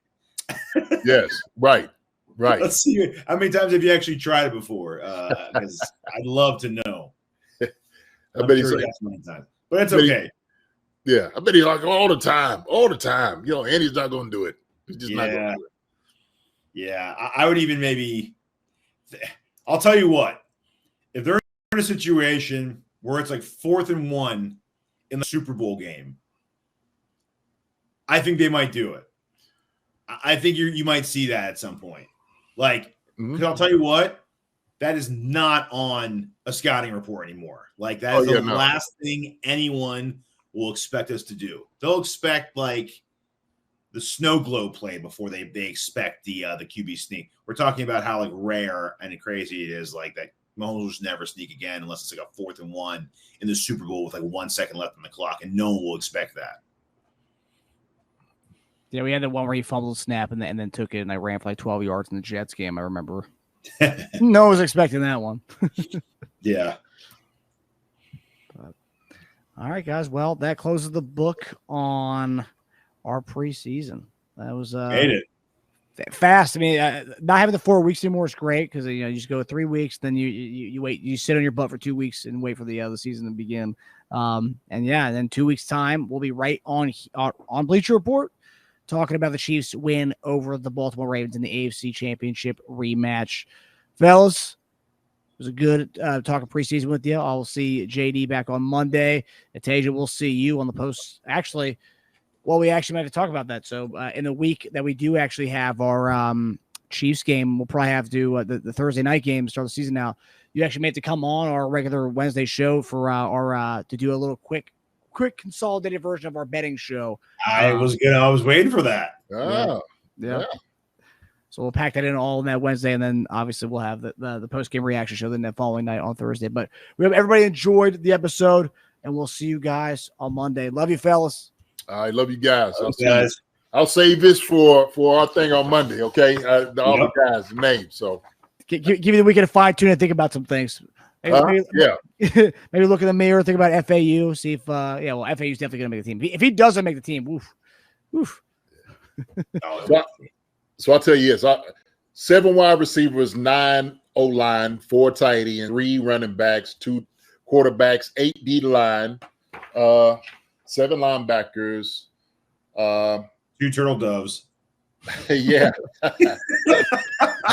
Yes, right. Let's see how many times have you actually tried it before? Because I'd love to know. I bet he's like, many times, but it's okay. Yeah, I bet he's like all the time. And he's not going to do it. He's just not going to do it. Yeah, I would even maybe. I'll tell you what. If they're in a situation where it's like 4th and 1 in the Super Bowl game, I think they might do it. I think you might see that at some point. Like, because I'll tell you what, that is not on a scouting report anymore. Like, that is the last thing anyone will expect us to do. They'll expect like the snow globe play before they expect the QB sneak. We're talking about how like rare and crazy it is, like that Mahomes will just never sneak again unless it's like a 4th and 1 in the Super Bowl with like 1 second left on the clock, and no one will expect that. Yeah, we had the one where he fumbled the snap and then took it, and I ran for like 12 yards in the Jets game. I remember. No one was expecting that one. Yeah. All right, guys. Well, that closes the book on our preseason. That was Made it fast. I mean, not having the 4 weeks anymore is great because you just go 3 weeks, then you wait, you sit on your butt for 2 weeks and wait for the season to begin. And then 2 weeks time we'll be right on Bleacher Report talking about the Chiefs' win over the Baltimore Ravens in the AFC Championship rematch. Fellas, it was a good talking preseason with you. I'll see JD back on Monday. Teja, we'll see you on the post. Actually, we actually might have to talk about that. So in the week that we do actually have our Chiefs game, we'll probably have to do the Thursday night game to start the season now. You actually may have to come on our regular Wednesday show for to do a little quick consolidated version of our betting show. I was waiting for that. Yeah. So we'll pack that in all on that Wednesday, and then obviously we'll have the post-game reaction show then that following night on Thursday. But we hope everybody enjoyed the episode, and we'll see you guys on Monday. Love you, fellas. I love you guys. I'll save this for our thing on Monday, okay? All the guys' names. So give me the weekend to fine-tune and think about some things. Maybe look in the mirror, think about FAU, see if FAU's definitely going to make the team. If he doesn't make the team, oof. So I'll tell you this: 7 wide receivers, 9 O-line, 4 tight ends, 3 running backs, 2 quarterbacks, 8 D line, 7 linebackers, 2 turtle doves. Yeah,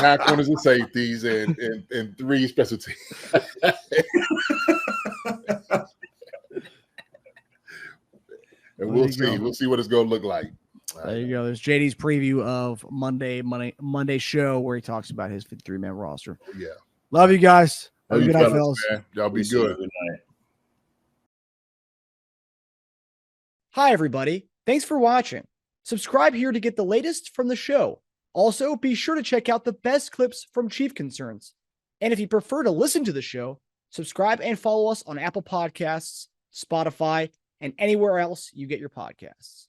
9 corners and safeties, and 3 special teams. And we'll see what it's going to look like. There you go. There's JD's preview of Monday show where he talks about his 53-man roster. Yeah. Love you guys. Have a good night, fellas. Man. Y'all be good. Good night. Hi, everybody. Thanks for watching. Subscribe here to get the latest from the show. Also, be sure to check out the best clips from Chief Concerns. And if you prefer to listen to the show, subscribe and follow us on Apple Podcasts, Spotify, and anywhere else you get your podcasts.